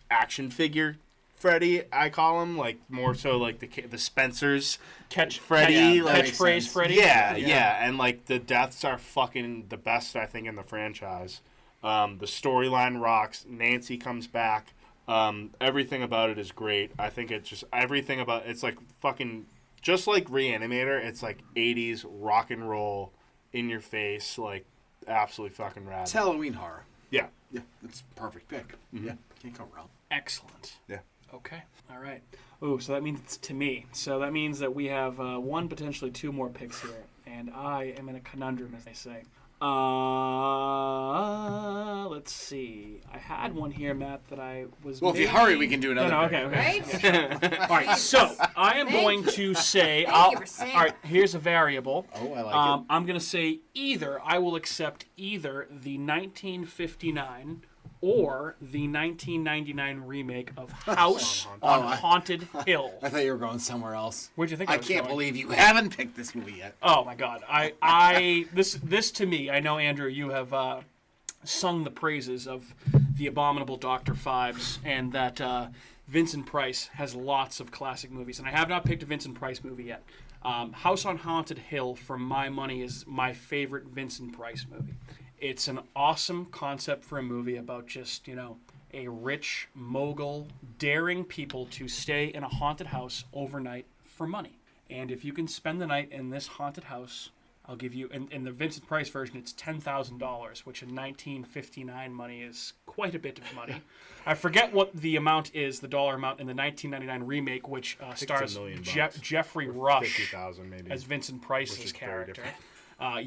action figure Freddy, I call him, more so the Spencers Freddy, catchphrase Freddy. Yeah, and the deaths are fucking the best I think in the franchise. The storyline rocks. Nancy comes back. Everything about it is great. I think it's just everything about it's fucking just like Reanimator. It's 80s rock and roll, in your face, absolutely fucking rad. It's Halloween horror. Yeah, that's a perfect pick. Mm-hmm. Yeah, can't go wrong. Excellent. Yeah. Okay. All right. Oh, so that means it's to me. So that means that we have 1, potentially 2 more picks here, and I am in a conundrum, as they say. Let's see. I had one here, Matt, that I was. Well, if you hurry, we can do another. No, okay. Right? All right. So I am going to say. All right. Here's a variable. Oh, I like it. I'm going to say I will accept either the 1959 or the 1999 remake of House on Haunted Hill. I thought you were going somewhere else. Where'd you think I was can't going? believe you haven't picked this movie yet. Oh my God! This to me, I know, Andrew, you have sung the praises of the abominable Dr. Phibes, and that Vincent Price has lots of classic movies, and I have not picked a Vincent Price movie yet. House on Haunted Hill, for my money, is my favorite Vincent Price movie. It's an awesome concept for a movie about just, a rich mogul daring people to stay in a haunted house overnight for money. And if you can spend the night in this haunted house, I'll give you, in the Vincent Price version, it's $10,000, which in 1959 money is quite a bit of money. I forget what the amount is, the dollar amount in the 1999 remake, which stars Jeffrey Rush 50,000 maybe as Vincent Price's character. Very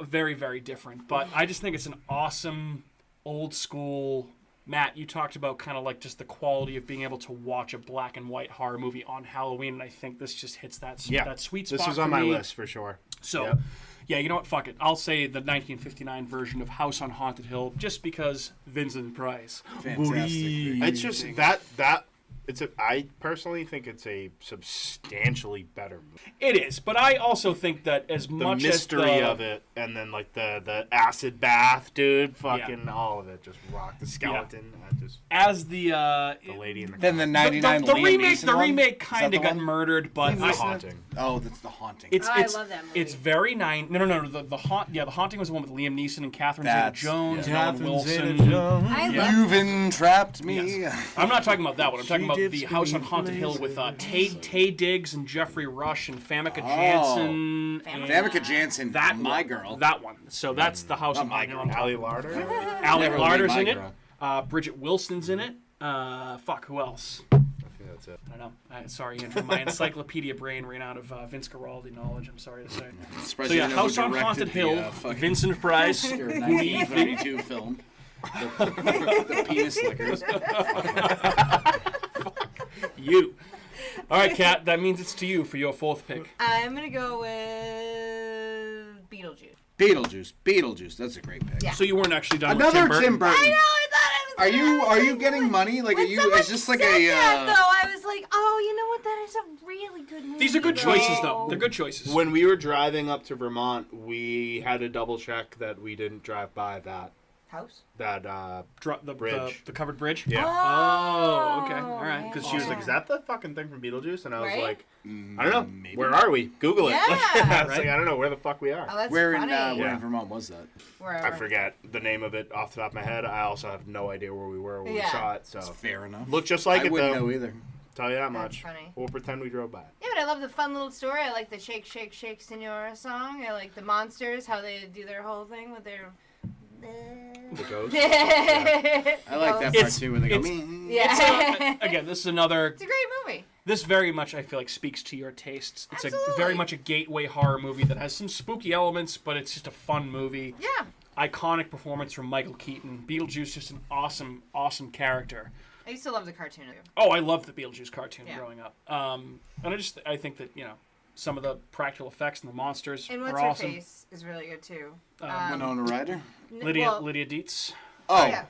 Very, very different. But I just think it's an awesome, old school. Matt, you talked about kind of just the quality of being able to watch a black and white horror movie on Halloween, and I think this just hits that sweet spot. This was on my list for sure. So, you know what? Fuck it. I'll say the 1959 version of House on Haunted Hill, just because Vincent Price. Fantastic. It's just I personally think it's a substantially better movie. It is, but I also think that as much as the mystery of it, and then the acid bath, dude, fucking all of it just rocked. The skeleton, as the lady in the then the 99 the remake kind of got murdered, but The Haunting. Oh, that's The Haunting. I love that movie. It's very No. The Haunting was the one with Liam Neeson and Catherine Zeta-Jones, and Owen Wilson. You've entrapped me. I'm not talking about that one. I'm talking about the House on Haunted Hill with Tay Diggs and Jeffrey Rush and Famke Janssen. Famke Janssen, my girl. That one. So that's the House on Haunted Hill. Ali Larder? Ali Larder's in it. Bridget Wilson's in it. Who else? That's it. I don't know. Sorry, Andrew. My encyclopedia brain ran out of Vince Guaraldi knowledge, I'm sorry to say. So yeah, House on Haunted Hill, Vincent Price, Your 1932 film. The penis lickers. You. All right, Kat, that means it's to you for your fourth pick. I'm going to go with Beetlejuice. Beetlejuice. That's a great pick. Yeah. So you weren't actually done Another with Tim Burton. I know, I thought I was Are you getting money? Like, is this like though, I was like, oh, you know what? That is a really good movie. These are good choices, though. They're good choices. When we were driving up to Vermont, we had to double check that we didn't drive by that house. That the bridge, the covered bridge. Yeah. Oh, okay, all right. Because she was like, "Is that the fucking thing from Beetlejuice?" And I was like, "I don't know. Maybe. Where are we? Google it." Yeah. I was like, "I don't know where the fuck we are." Oh, that's where funny. in Vermont was that? Wherever. I forget the name of it off the top of my head. I also have no idea where we were when we saw it. So that's fair enough. Looked just like I it wouldn't though. know either. Tell you that That's much. funny. We'll pretend we drove by it. Yeah, but I love the fun little story. I like the Shake, Shake, Shake, Senora song. I like the monsters, how they do their whole thing with their... The ghost. I like that part too, when they go. Yeah. Again, this is another. It's a great movie. This very much, I feel like, speaks to your tastes. It's Absolutely. very much a gateway horror movie that has some spooky elements, but it's just a fun movie. Yeah. Iconic performance from Michael Keaton. Beetlejuice, just an awesome, awesome character. I used to love the cartoon. Oh, I loved the Beetlejuice cartoon growing up. And I think that, some of the practical effects and the monsters and are What's Her awesome. Face is really good too. Winona Ryder. Lydia Dietz. Oh, yeah.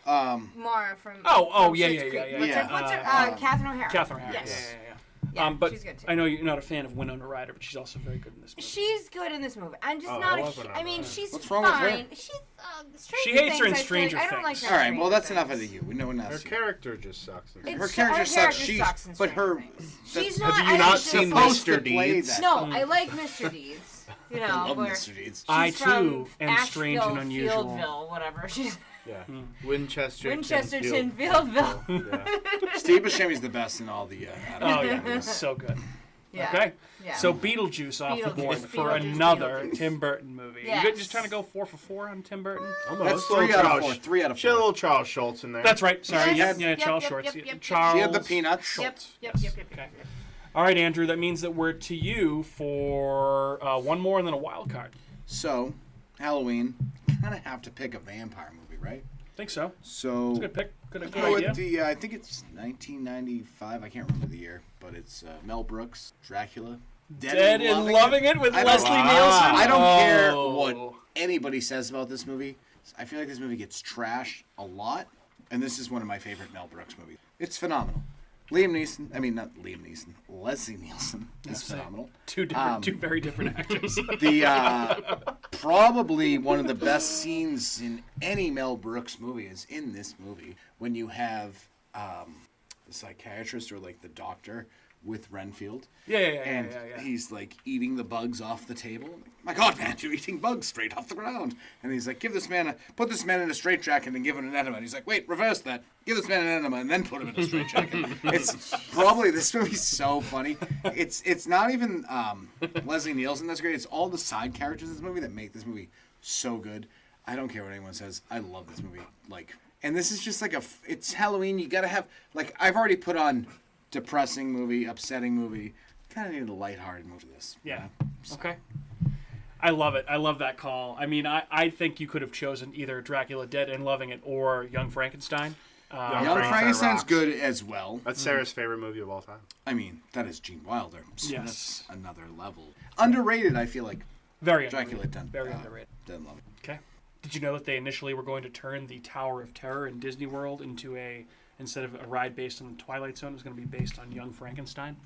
Mara from. Oh, from yeah. Schitt's Creek. What's her? Catherine O'Hara. Catherine O'Hara. Yes. Yeah. Yeah, she's good too. I know you're not a fan of Winona Ryder, but she's also very good in this movie. She's good in this movie. I'm just I mean, she's What's wrong with her? fine. She's She hates her in Stranger I don't like Things. her. All right, well that's enough of you. We know Her character just sucks. Her character sucks. But her. She's not. Have you not seen Mr. Deeds? No, I like Mr. Deeds. You know, I love where Mr. Deeds. I too from am strange and Asheville, unusual. Fieldville, whatever. She's Yeah. Winchesterton, Fieldville. Steve Buscemi's the best in all the. Oh yeah, he's so good. Yeah. Okay. Yeah. So Beetlejuice off the board for Beetlejuice, another Tim Burton movie. Yes. You just trying to go 4 for 4 on Tim Burton? That's 3 out of 4. 3 out of 4. She had a little Charles Schultz in there. That's right. Sorry. Yes. Yeah, Charles Yep, Schultz. yep. Charles. She had the Peanuts. Schultz. Yep. Okay. All right, Andrew. That means that we're to you for one more and then a wild card. So, Halloween, kind of have to pick a vampire movie, right? I think so. So It's a good pick. Good go idea. with the I think it's 1995. I can't remember the year, but it's Mel Brooks, Dracula. Dead and Loving It with Leslie Nielsen. I don't care what anybody says about this movie. I feel like this movie gets trashed a lot, and this is one of my favorite Mel Brooks movies. It's phenomenal. Leslie Nielsen is phenomenal. Two very different actors. The probably one of the best scenes in any Mel Brooks movie is in this movie when you have the psychiatrist or like the doctor with Renfield. Yeah. He's like eating the bugs off the table. My God, man, you're eating bugs straight off the ground. And he's like, put this man in a straitjacket and give him an enema. And he's like, wait, reverse that. Give this man an enema and then put him in a straitjacket. It's probably, this movie's so funny. It's not even Leslie Nielsen that's great. It's all the side characters in this movie that make this movie so good. I don't care what anyone says. I love this movie. And this is just like it's Halloween. You gotta have, I've already put on depressing movie, upsetting movie. Kind of need a lighthearted movie for this. Yeah. So. Okay. I love it. I love that call. I mean, I think you could have chosen either Dracula Dead and Loving It or Young Frankenstein. Young Frankenstein's good as well. That's Sarah's favorite movie of all time. I mean, that is Gene Wilder. So yes. That's another level. Underrated, I feel like. Very Dracula underrated. Very underrated. Dead and Loving It. Okay. Did you know that they initially were going to turn the Tower of Terror in Disney World into instead of a ride based on the Twilight Zone, it was going to be based on Young Frankenstein?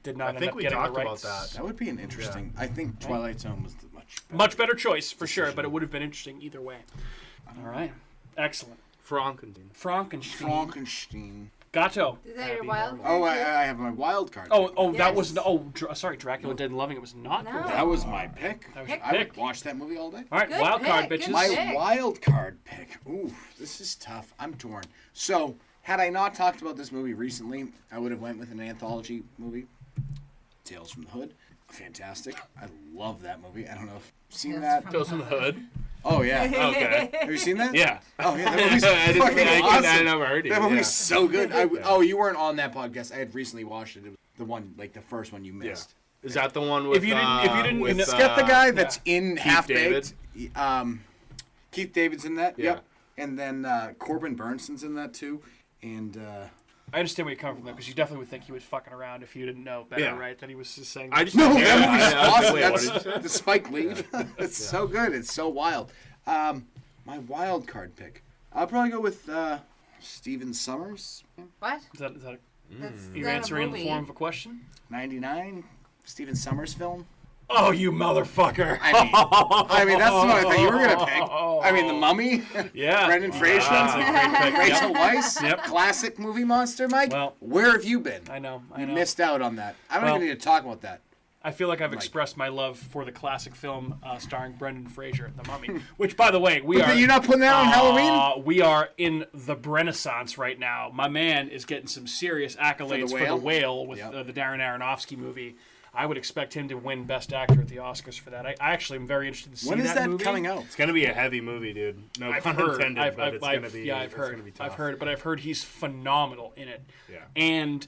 Did not end up getting the rights. About that. That would be an interesting. I think Twilight Zone was the much better choice for sure, but it would have been interesting either way. All right, excellent. Frankenstein. Gato. Is that your wild? Oh, I have my wild card. Yes. That was sorry, Dracula Dead and Loving It was not. No. That was my pick. That was your I pick. would watch that movie all day. All right, wild card, bitches. My wild card pick. Ooh, this is tough. I'm torn. So, Had I not talked about this movie recently, I would have went with an anthology movie, Tales from the Hood. Fantastic. I love that movie. I don't know if you've seen that. Tales from the Hood. Oh, yeah. Okay. Have you seen that? Yeah. Oh, yeah. That movie's fucking awesome. I never heard it. That movie's so good. Oh, you weren't on that podcast. I had recently watched it. It was the one, like the first one you missed. Yeah. Is that the one with... If you didn't, Let's get the guy that's in Keith Half-Baked. David. Keith David's in that. Yeah. Yep. And then Corbin Bernsen's in that too. And I understand where you're coming from, though, because you definitely would think he was fucking around if you didn't know better, right? That he was just saying... No, that movie's awesome. That's the Spike Lee. It's so good. It's so wild. My wild card pick. I'll probably go with Stephen Sommers. What? Is that That's you're not a answering in the movie. form of a question? 99. Stephen Sommers film. Oh, you motherfucker. I mean, that's what I thought you were going to pick. I mean, The Mummy. Yeah. Brendan Fraser. Rachel Weisz. Yep. Classic movie monster, Mike. Well, where have you been? I know. You missed out on that. I don't even need to talk about that. I feel like I've expressed my love for the classic film starring Brendan Fraser, The Mummy. Which, by the way, You're not putting that on Halloween? We are in the Renaissance right now. My man is getting some serious accolades for The Whale with the Darren Aronofsky movie. I would expect him to win Best Actor at the Oscars for that. I actually am very interested to see that movie. When is that coming out? It's going to be a heavy movie, dude. No pun intended, but it's going to be. Yeah, I've heard, but I've heard he's phenomenal in it. Yeah. And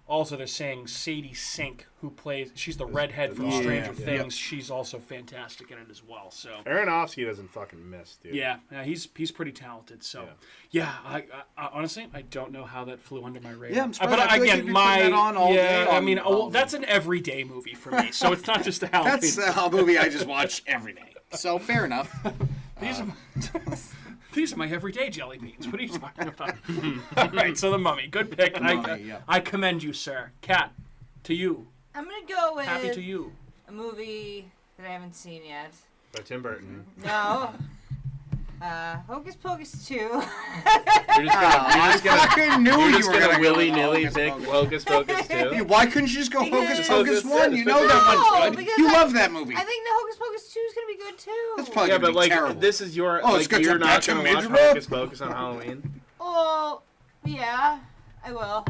also, they're saying Sadie Sink, who plays, she's the redhead from Stranger Things. Yep. She's also fantastic in it as well. So Aronofsky doesn't fucking miss, dude. Yeah, he's pretty talented. So I honestly, I don't know how that flew under my radar. Yeah, I'm surprised. But I feel again, like you'd be putting that on all day I mean, that's an everyday movie for me. So it's not just a Halloween. That's a movie I just watch every day. So fair enough. These are my everyday jelly beans. What are you talking about? All right, so The Mummy. Good pick. I commend you, sir. Kat, to you. I'm going to go with... Happy to you. A movie that I haven't seen yet. By Tim Burton. No. Hocus Pocus 2. You're just gonna willy-nilly pick Hocus Pocus 2? Why couldn't you just go Hocus Pocus 1? You know that one's good. You love that movie. I think the Hocus Pocus 2 is going to be good, too. That's probably gonna be terrible. This is your... it's good. You're not going to watch Hocus Pocus on Halloween? Oh, yeah. I will.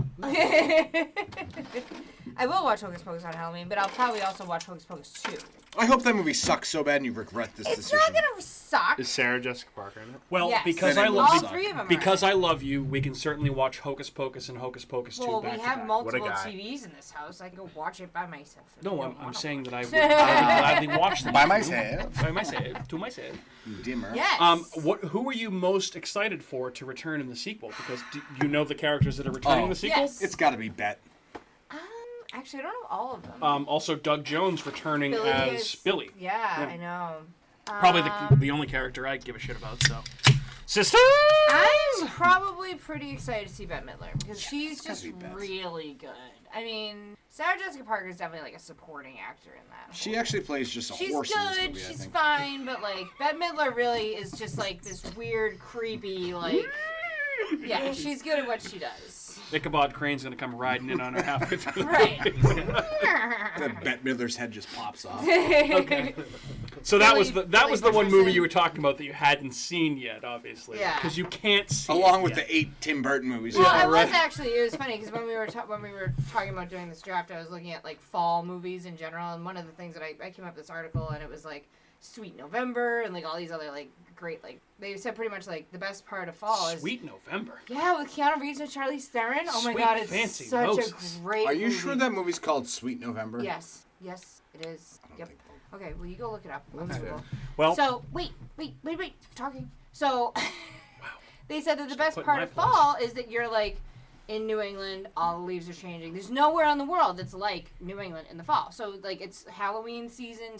I will watch Hocus Pocus on Halloween, but I'll probably also watch Hocus Pocus 2. I hope that movie sucks so bad and you regret this decision. It's not gonna suck. Is Sarah Jessica Parker in it? Well, yes. because all three of them because I love you, we can certainly watch Hocus Pocus and Hocus Pocus 2 Well, back we to have back. multiple TVs in this house. I can go watch it by myself. No, I'm saying that I would gladly watch them. By myself. By myself. To myself. Dimmer. Yes. Who are you most excited for to return in the sequel? Because you know the characters that are returning in the sequel? Yes. It's got to be Bet. Actually, I don't know all of them. Also, Doug Jones returning as Billy. Yeah, I know. Probably the only character I give a shit about. So, sister. I'm probably pretty excited to see Bette Midler because she's just really good. I mean, Sarah Jessica Parker is definitely like a supporting actor in that. She actually plays just a horse in this movie, She's I think. fine, but like Bette Midler really is just like this weird, creepy, like. Yeah, she's good at what she does. Ichabod Crane's gonna come riding in on her halfway through. Right. That Bette Midler's head just pops off. Okay. So that was the one movie you were talking about that you hadn't seen yet, obviously. Yeah. Because you can't see. Along with the 8 Tim Burton movies. Well, I was actually. It was funny because when we were talking about doing this draft, I was looking at like fall movies in general, and one of the things that I came up with this article, and it was like Sweet November and like all these other like great like they said pretty much like the best part of fall is Sweet November. Yeah, with Keanu Reeves and Charlize Theron. Oh my Sweet God, it's fancy such Moses. a great. Are you movie. sure that movie's called Sweet November? Yes, it is. Yep. Okay, well you go look it up. Okay. Well, so wait, talking. So they said that the best put part my of place. fall is that you're like in New England, all the leaves are changing. There's nowhere in the world that's like New England in the fall. So like it's Halloween season,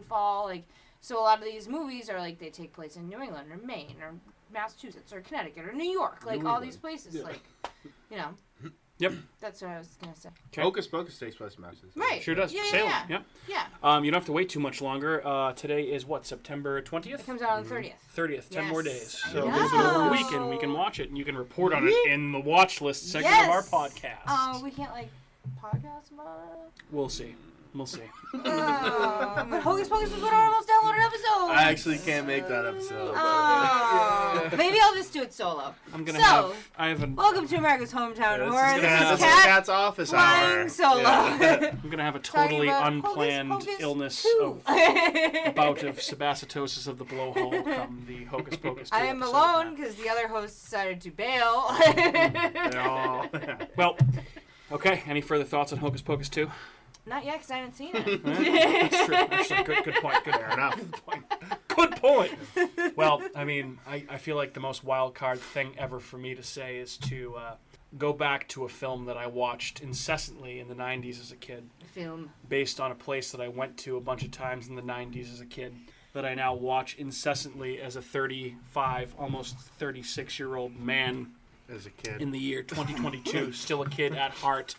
fall, like. So a lot of these movies are like they take place in New England or Maine or Massachusetts or Connecticut or New York, like all these places, like, you know. Yep. That's what I was gonna say. Okay. Hocus Pocus takes place in Massachusetts. Right. Sure does. Yeah, Salem. yeah. Yeah. You don't have to wait too much longer. Today is what, September 20th? It comes out on the 30th. 30th. 10 more days. So I a little bit over a know. week, and we can watch it, and you can report on it in the watch list segment of our podcast. We can't like podcast about it. We'll see. We'll see. But Hocus Pocus was one of our most downloaded episodes. I actually can't make that episode. Maybe I'll just do it solo. Welcome to America's Hometown Horror. This is Cat's office flying hour. solo. Yeah. I'm gonna have a totally unplanned illness bout of sabacitosis of the blowhole come the Hocus Pocus 2 I am episode. alone because the other host decided to bail. Well, okay. Any further thoughts on Hocus Pocus 2? Not yet, because I haven't seen it. That's true. Actually, good point. Fair enough. Good point. Well, I mean, I feel like the most wild card thing ever for me to say is to go back to a film that I watched incessantly in the 90s as a kid. Film. Based on a place that I went to a bunch of times in the 90s as a kid that I now watch incessantly as a 35, almost 36-year-old man. As a kid. In the year 2022, still a kid at heart.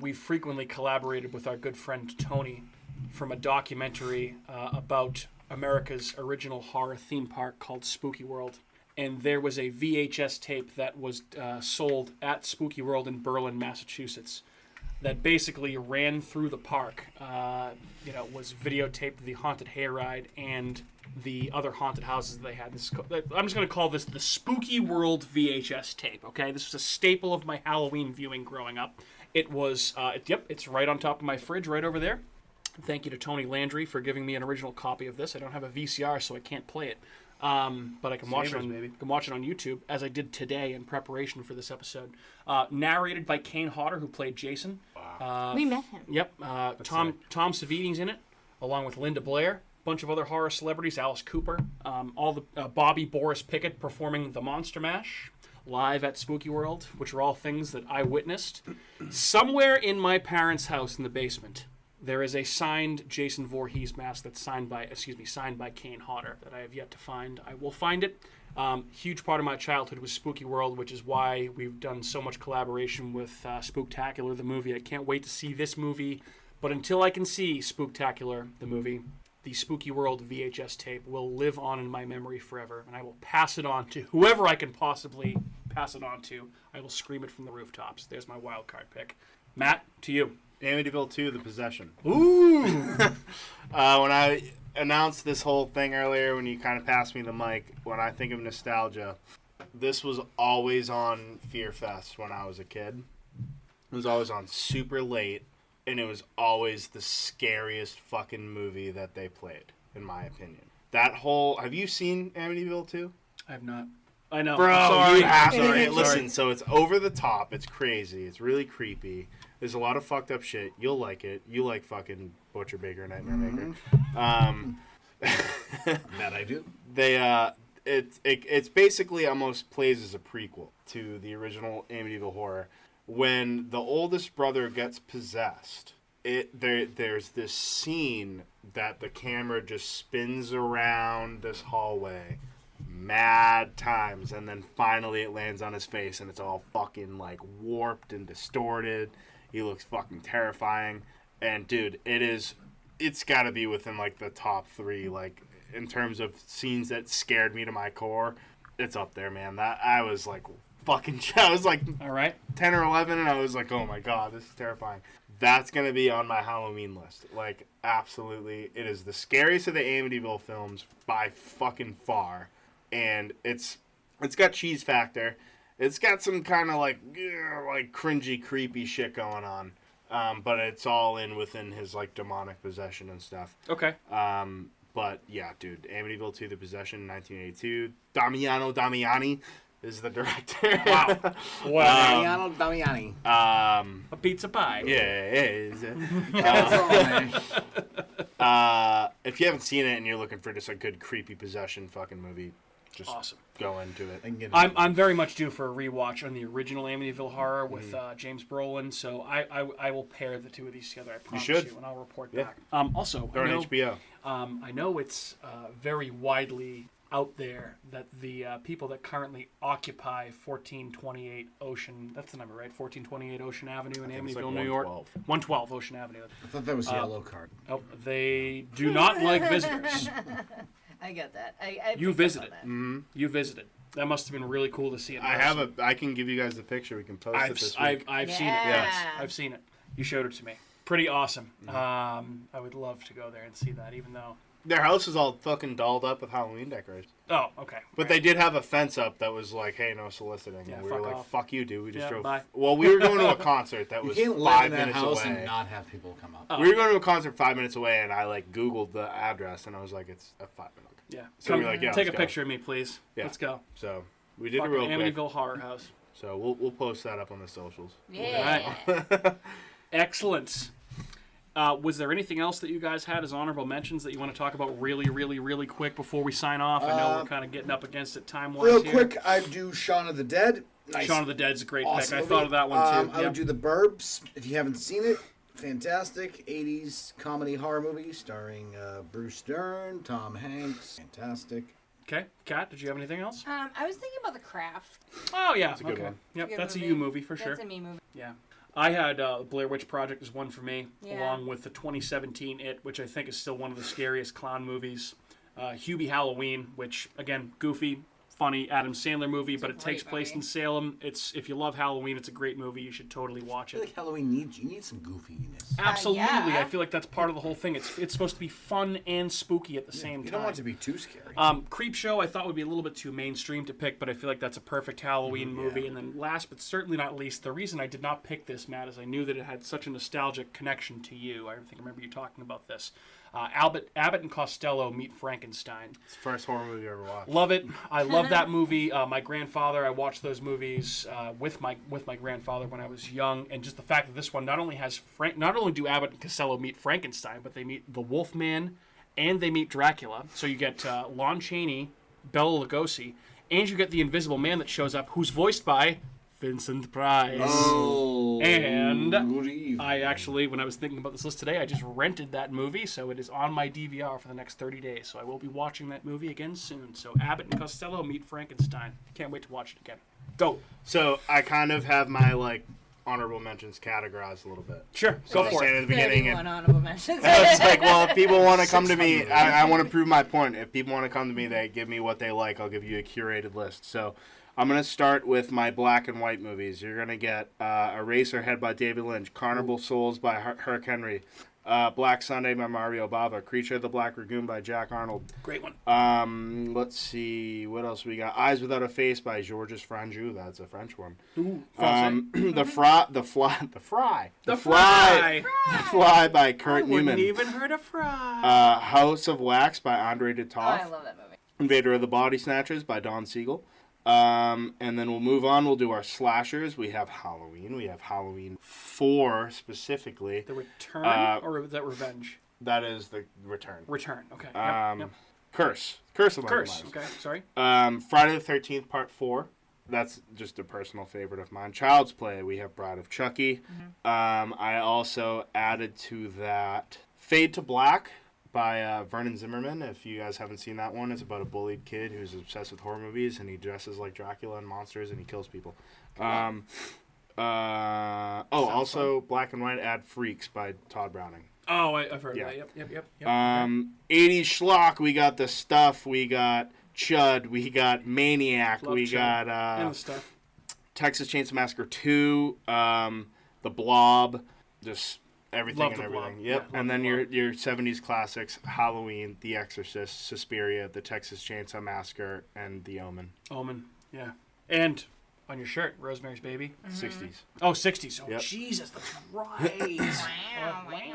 We've frequently collaborated with our good friend Tony from a documentary about America's original horror theme park called Spooky World. And there was a VHS tape that was sold at Spooky World in Berlin, Massachusetts, that basically ran through the park. Was videotaped the haunted hayride and the other haunted houses they had. I'm just going to call this the Spooky World VHS tape, okay? This was a staple of my Halloween viewing growing up. It was, it's right on top of my fridge right over there. Thank you to Tony Landry for giving me an original copy of this. I don't have a VCR, so I can't play it. But I can watch it on YouTube, as I did today in preparation for this episode. Narrated by Kane Hodder, who played Jason. We met him. Yep. Tom Savini's in it, along with Linda Blair. Bunch of other horror celebrities, Alice Cooper, all the Bobby Boris Pickett performing the Monster Mash live at Spooky World, which are all things that I witnessed. Somewhere in my parents' house in the basement, there is a signed Jason Voorhees mask that's signed by Kane Hodder that I have yet to find. I will find it. Huge part of my childhood was Spooky World, which is why we've done so much collaboration with Spooktacular, the movie. I can't wait to see this movie, but until I can see Spooktacular, the movie, the Spooky World VHS tape will live on in my memory forever, and I will pass it on to whoever I can possibly pass it on to. I will scream it from the rooftops. There's my wild card pick. Matt, to you. Amityville 2, The Possession. Ooh! When I announced this whole thing earlier, when you kind of passed me the mic, when I think of nostalgia, this was always on Fear Fest when I was a kid. It was always on super late. And it was always the scariest fucking movie that they played, in my opinion. Have you seen Amityville 2? I have not. I know. Bro, sorry. you have to. Listen, so it's over the top. It's crazy. It's really creepy. There's a lot of fucked up shit. You'll like it. You like fucking Butcher Baker, Nightmare Maker. That I do. It's basically almost plays as a prequel to the original Amityville Horror. When the oldest brother gets possessed, there's this scene that the camera just spins around this hallway mad times, and then finally it lands on his face, and it's all fucking like warped and distorted. He looks fucking terrifying, and dude, it's got to be within like the top 3, like in terms of scenes that scared me to my core. It's up there, man. That I was like. I was like all right 10 or 11 and I was like, oh my god, this is terrifying. That's gonna be on my Halloween list. Like, absolutely, it is the scariest of the Amityville films by fucking far. And it's got cheese factor. It's got some kind of like cringy, creepy shit going on. But it's all within his like demonic possession and stuff. Okay. But yeah, dude, Amityville 2: The Possession, 1982. Damiano Damiani is the director. Wow. Damiani. A pizza pie. If you haven't seen it and you're looking for just a good creepy possession fucking movie, just awesome. Go into it. I'm very much due for a rewatch on the original Amityville Horror with James Brolin, so I will pair the two of these together. I promise you, and I'll report back. Also, they're on HBO. I know it's very widely out there that the people that currently occupy 1428 Ocean, that's the number, right? 1428 Ocean Avenue in Amityville, New York. 112 Ocean Avenue. I thought that was yellow card. Oh, they do not like visitors. I get that. I you visited. Mm-hmm. You visited. That must have been really cool to see it. I can give you guys the picture. We can post it this week. I've seen it. Yes, I've seen it. You showed it to me. Pretty awesome. I would love to go there and see that, even though... Their house is all fucking dolled up with Halloween decorations. Oh, okay. But they did have a fence up that was like, hey, no soliciting. Yeah, and we were like, off. fuck you, dude. We just drove. Bye. Well, we were going to a concert that was You can't 5 live in that minutes house away. and not have people come up. Oh. We were going to a concert 5 minutes away, and I like Googled the address, and I was like, it's a 5 minute. Yeah. So we were like, yeah, take a let's go. picture of me, please. Yeah. Let's go. So we did Fucking it real quick. Amityville Horror House. So we'll post that up on the socials. Yeah. Right. Excellent. Was there anything else that you guys had as honorable mentions that you want to talk about really, really, really quick before we sign off? I know we're kind of getting up against it time-wise Real here. quick, I'd do Shaun of the Dead. Nice. Shaun of the Dead's a great Awesome pick. I movie. thought of that one too. I would do The Burbs. If you haven't seen it, fantastic 80s comedy horror movie starring Bruce Dern, Tom Hanks. Fantastic. Okay. Kat, did you have anything else? I was thinking about The Craft. Oh, yeah. That's a good one. Yep, Good that's movie. a you movie for sure. That's a me movie. Yeah. I had Blair Witch Project as one for me, Yeah. along with the 2017 It, which I think is still one of the scariest clown movies. Hubie Halloween, which, again, goofy, funny Adam Sandler movie, but it takes place in Salem. If you love Halloween, it's a great movie. You should totally watch I feel it. like Halloween need some goofiness. Absolutely. yeah. I feel like that's part of the whole thing. It's supposed to be fun and spooky at the same time. You don't want it to be too scary. Creep Show I thought would be a little bit too mainstream to pick, but I feel like that's a perfect Halloween movie. And then last but certainly not least, the reason I did not pick this, Matt, is I knew that it had such a nostalgic connection to you. I think I remember you talking about this. Abbott and Costello Meet Frankenstein. It's the first horror movie I ever watched. Love it. I love that movie. My grandfather, I watched those movies with my grandfather when I was young, and just the fact that this one not only has not only do Abbott and Costello meet Frankenstein, but they meet the Wolfman and they meet Dracula. So you get Lon Chaney, Bela Lugosi, and you get the Invisible Man that shows up, who's voiced by Vincent Price. Oh, And I actually, when I was thinking about this list today, I just rented that movie, so it is on my DVR for the next 30 days. So I will be watching that movie again soon. So Abbott and Costello Meet Frankenstein. Can't wait to watch it again. Go. So I kind of have my like honorable mentions categorized a little bit. Sure. So I Go was for saying it. at the beginning. One honorable mentions. It's like, well, if people want to come to me, I want to prove my point. If people want to come to me, they give me what they like. I'll give you a curated list. So I'm going to start with my black and white movies. You're going to get Eraserhead by David Lynch, Carnival Souls by Herc Henry, Black Sunday by Mario Bava, Creature of the Black Lagoon by Jack Arnold. Great one. Let's see, what else we got? Eyes Without a Face by Georges Franju. That's a French one. Ooh, The Fly by Kurt Newman. Wouldn't even heard of Fry. House of Wax by Andre de Oh, Toth. I love that movie. Invader of the Body Snatchers by Don Siegel. And then we'll move on. We'll do our slashers. We have Halloween. We have Halloween 4 specifically. The Return or is that Revenge? That is the Return. Return. Okay. Yep. Curse of Michael Curse. Myers. Okay. Sorry. Friday the 13th Part 4. That's just a personal favorite of mine. Child's Play. We have Bride of Chucky. I also added to that Fade to Black by Vernon Zimmerman. If you guys haven't seen that one, it's about a bullied kid who's obsessed with horror movies, and he dresses like Dracula and monsters, and he kills people. Also Black and White, add Freaks by Todd Browning. Oh, I've heard of that. Yep. 80s schlock, we got The Stuff, we got Chud, we got Maniac, Love we Chud. got And the stuff. Texas Chainsaw Massacre 2, The Blob, just everything Love and The everything. Blob. Yep. Yeah, And love then The your 70s classics, Halloween, The Exorcist, Suspiria, The Texas Chainsaw Massacre, and The Omen. Omen. Yeah. And on your shirt, Rosemary's Baby. 60s. Oh, 60s. Oh, Yep. Jesus, that's right.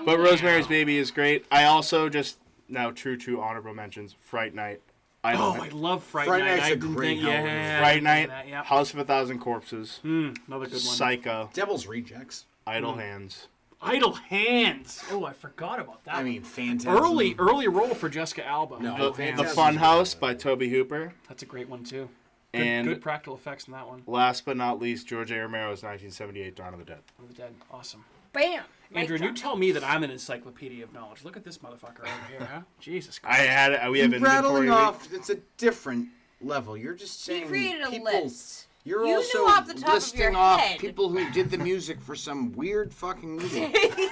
But Rosemary's Baby is great. I also just, now true honorable mentions, Fright Night. I love Fright Fright Night. Night's I a didn't great think- yeah, Fright Night, that, yep. House of a Thousand Corpses, Another good one. Psycho, Devil's Rejects. Idle Hands. Idle Hands. Oh, I forgot about that. I mean, fantastic. early role for Jessica Alba. No, Idle The Hands. Fantastic. Funhouse by Tobe Hooper. That's a great one too. And Good practical effects in that one. last but not least, George A. Romero's 1978 Dawn of the Dead. Of the Dead. Awesome. Bam. Andrew, Mic you drop. tell me that I'm an encyclopedia of knowledge. Look at this motherfucker over here, huh? Jesus Christ. We have You're rattling inventory. off. It's a different level. You're just saying He created a people, list. You're You also knew off the top of your listing off head. people who did the music for some weird fucking movie.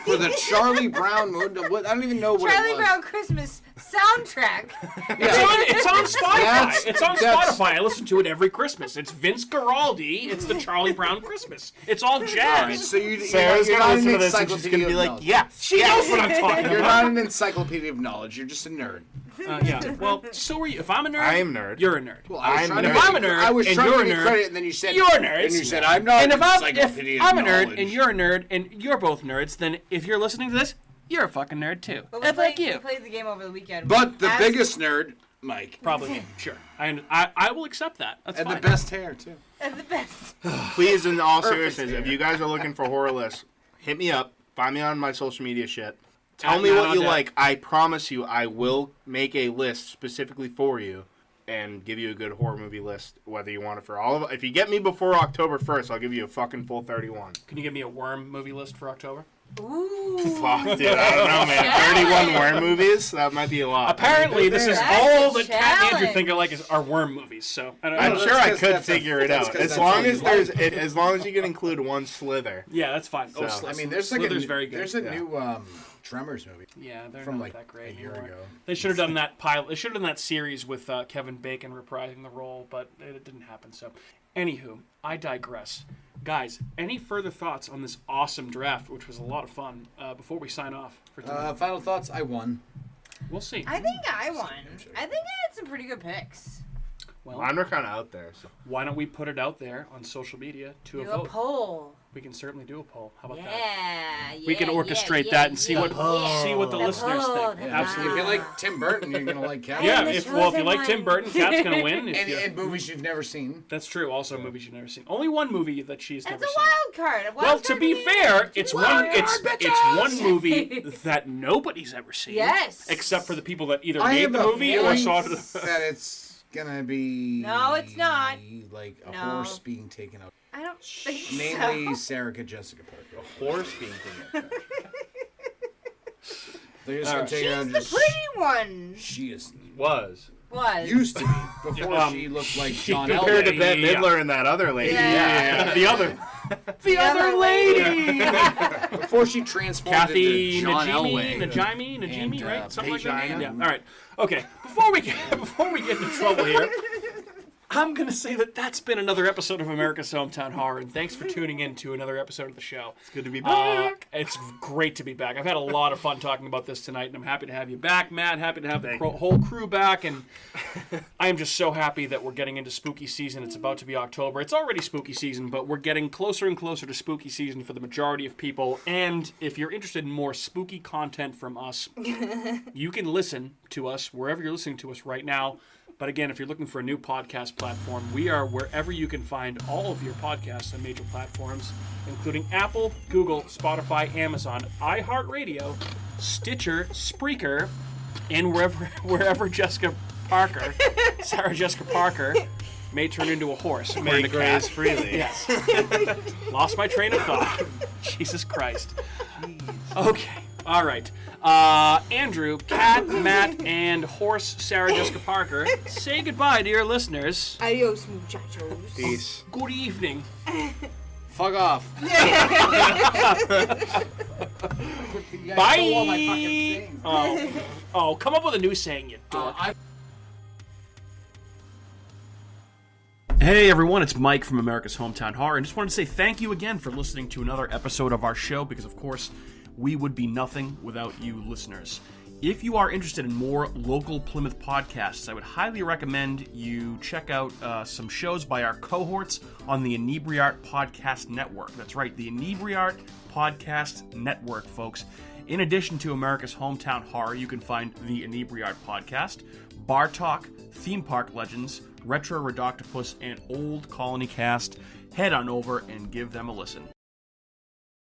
For the Charlie Brown movie. I don't even know what Charlie it was. Brown Christmas soundtrack. It's on Spotify. It's on that's- Spotify. I listen to it every Christmas. It's Vince Guaraldi. It's the Charlie Brown Christmas. It's all jazz. Alright, so Sarah's you're gonna not listen an to this and she's gonna encyclopedia be of like, knowledge. yeah. She knows what I'm talking You're about. not an encyclopedia of knowledge. You're just a nerd. Yeah. Well, so are you. If I'm a nerd, I am nerd. You're a nerd. Well, I'm trying a to nerd. give If I'm a you- nerd I was and trying you're to a give you nerd, credit, and then you said you're nerds. And you said I'm not And an if encyclopedia I'm a of nerd knowledge. and you're a nerd and you're both nerds, then if you're listening to this, you're a fucking nerd too. But And like we you. played the game over the weekend. But the As- biggest nerd, Mike. Probably me. Sure. I will accept that. That's And fine. the best hair, too. And the best. Please, in all seriousness, if you guys are looking for horror lists, hit me up. Find me on my social media shit. Tell At me Matt what on you Deck. like. I promise you, I will make a list specifically for you and give you a good horror movie list, whether you want it for all of it. If you get me before October 1st, I'll give you a fucking full 31. Can you give me a worm movie list for October? Ooh. Fuck, dude, I don't know, man. 31 worm movies? That might be a lot. Apparently, this is That's all a that Kat and Andrew challenge. think are worm movies. So I don't I'm know. sure I 'cause could that's a- figure it that's out. 'cause As that's long all as you there's, like. as long as you can include one Slither. Yeah, that's fine. So- I mean, there's like Slither's a, very good. there's a Yeah. new Tremors movie. Yeah, they're from not like that great a year anymore. ago. They should have done that pilot. They should have done that series with Kevin Bacon reprising the role, but it didn't happen. So, anywho, I digress. Guys, any further thoughts on this awesome draft, which was a lot of fun? Before we sign off for tonight, Final thoughts. I won. we'll see. I think I won. I think I had some pretty good picks. Well, Mine were kind of out there. So. why don't we put it out there on social media to Do a a vote? poll. We can certainly do a poll. How about that? Yeah. We can orchestrate that and see what the listeners think. Absolutely. If you like Tim Burton, you're gonna like Cat. Yeah, the if chosen you like Tim one. Burton, Kat's gonna win. If And, you- and movies you've never seen. That's true. Also, movies you've never seen. Only one movie that she's That's never a seen. wild card. A wild Well, to card be the fair, end. it's Wild one card, it's one movie that nobody's ever seen. Yes. Except for the people that either I made have the a movie or feeling saw it. that it's gonna be. No, it's not. Like a No. horse being taken out. I don't think Namely, so. Sarah Jessica Parker. Horse being taken. They're just gonna take her out She's and the just. pretty one. She is Was. Was. used to be before she looked like John Compared to Elway. Bette Yeah. Midler and that other lady. Yeah. The other other lady. Before she transformed Kathy into John Elway. Najimy, And, right? Something like that. Pagina. Yeah. All right. Okay. Before we get into trouble here, I'm gonna say that's been another episode of America's Hometown Horror, and thanks for tuning in to another episode of the show. It's good to be back. It's great to be back. I've had a lot of fun talking about this tonight, and I'm happy to have you back, Matt. Happy to have the whole crew back, and I am just so happy that we're getting into spooky season. It's about to be October. It's already spooky season, but we're getting closer and closer to spooky season for the majority of people. And if you're interested in more spooky content from us, you can listen to us wherever you're listening to us right now. But again, if you're looking for a new podcast platform, we are wherever you can find all of your podcasts on major platforms, including Apple, Google, Spotify, Amazon, iHeartRadio, Stitcher, Spreaker, and wherever Jessica Parker, Sarah Jessica Parker, may turn into a horse. May graze freely. Yes. Lost my train of thought. Jesus Christ. Okay. All right. Andrew, Kat, Matt, and horse Sarah Jessica Parker, say goodbye to your listeners. Adios, muchachos. Peace. Good evening. Fuck off. Bye. Oh, come up with a new saying, you dork. Hey everyone, it's Mike from America's Hometown Horror, and just wanted to say thank you again for listening to another episode of our show, because of course, we would be nothing without you listeners. If you are interested in more local Plymouth podcasts, I would highly recommend you check out some shows by our cohorts on the Inebriart Podcast Network. That's right, the Inebriart Podcast Network, folks. In addition to America's Hometown Horror, you can find the Inebriart Podcast, Bar Talk, Theme Park Legends, Retro Redoctopus, and Old Colony Cast. Head on over and give them a listen.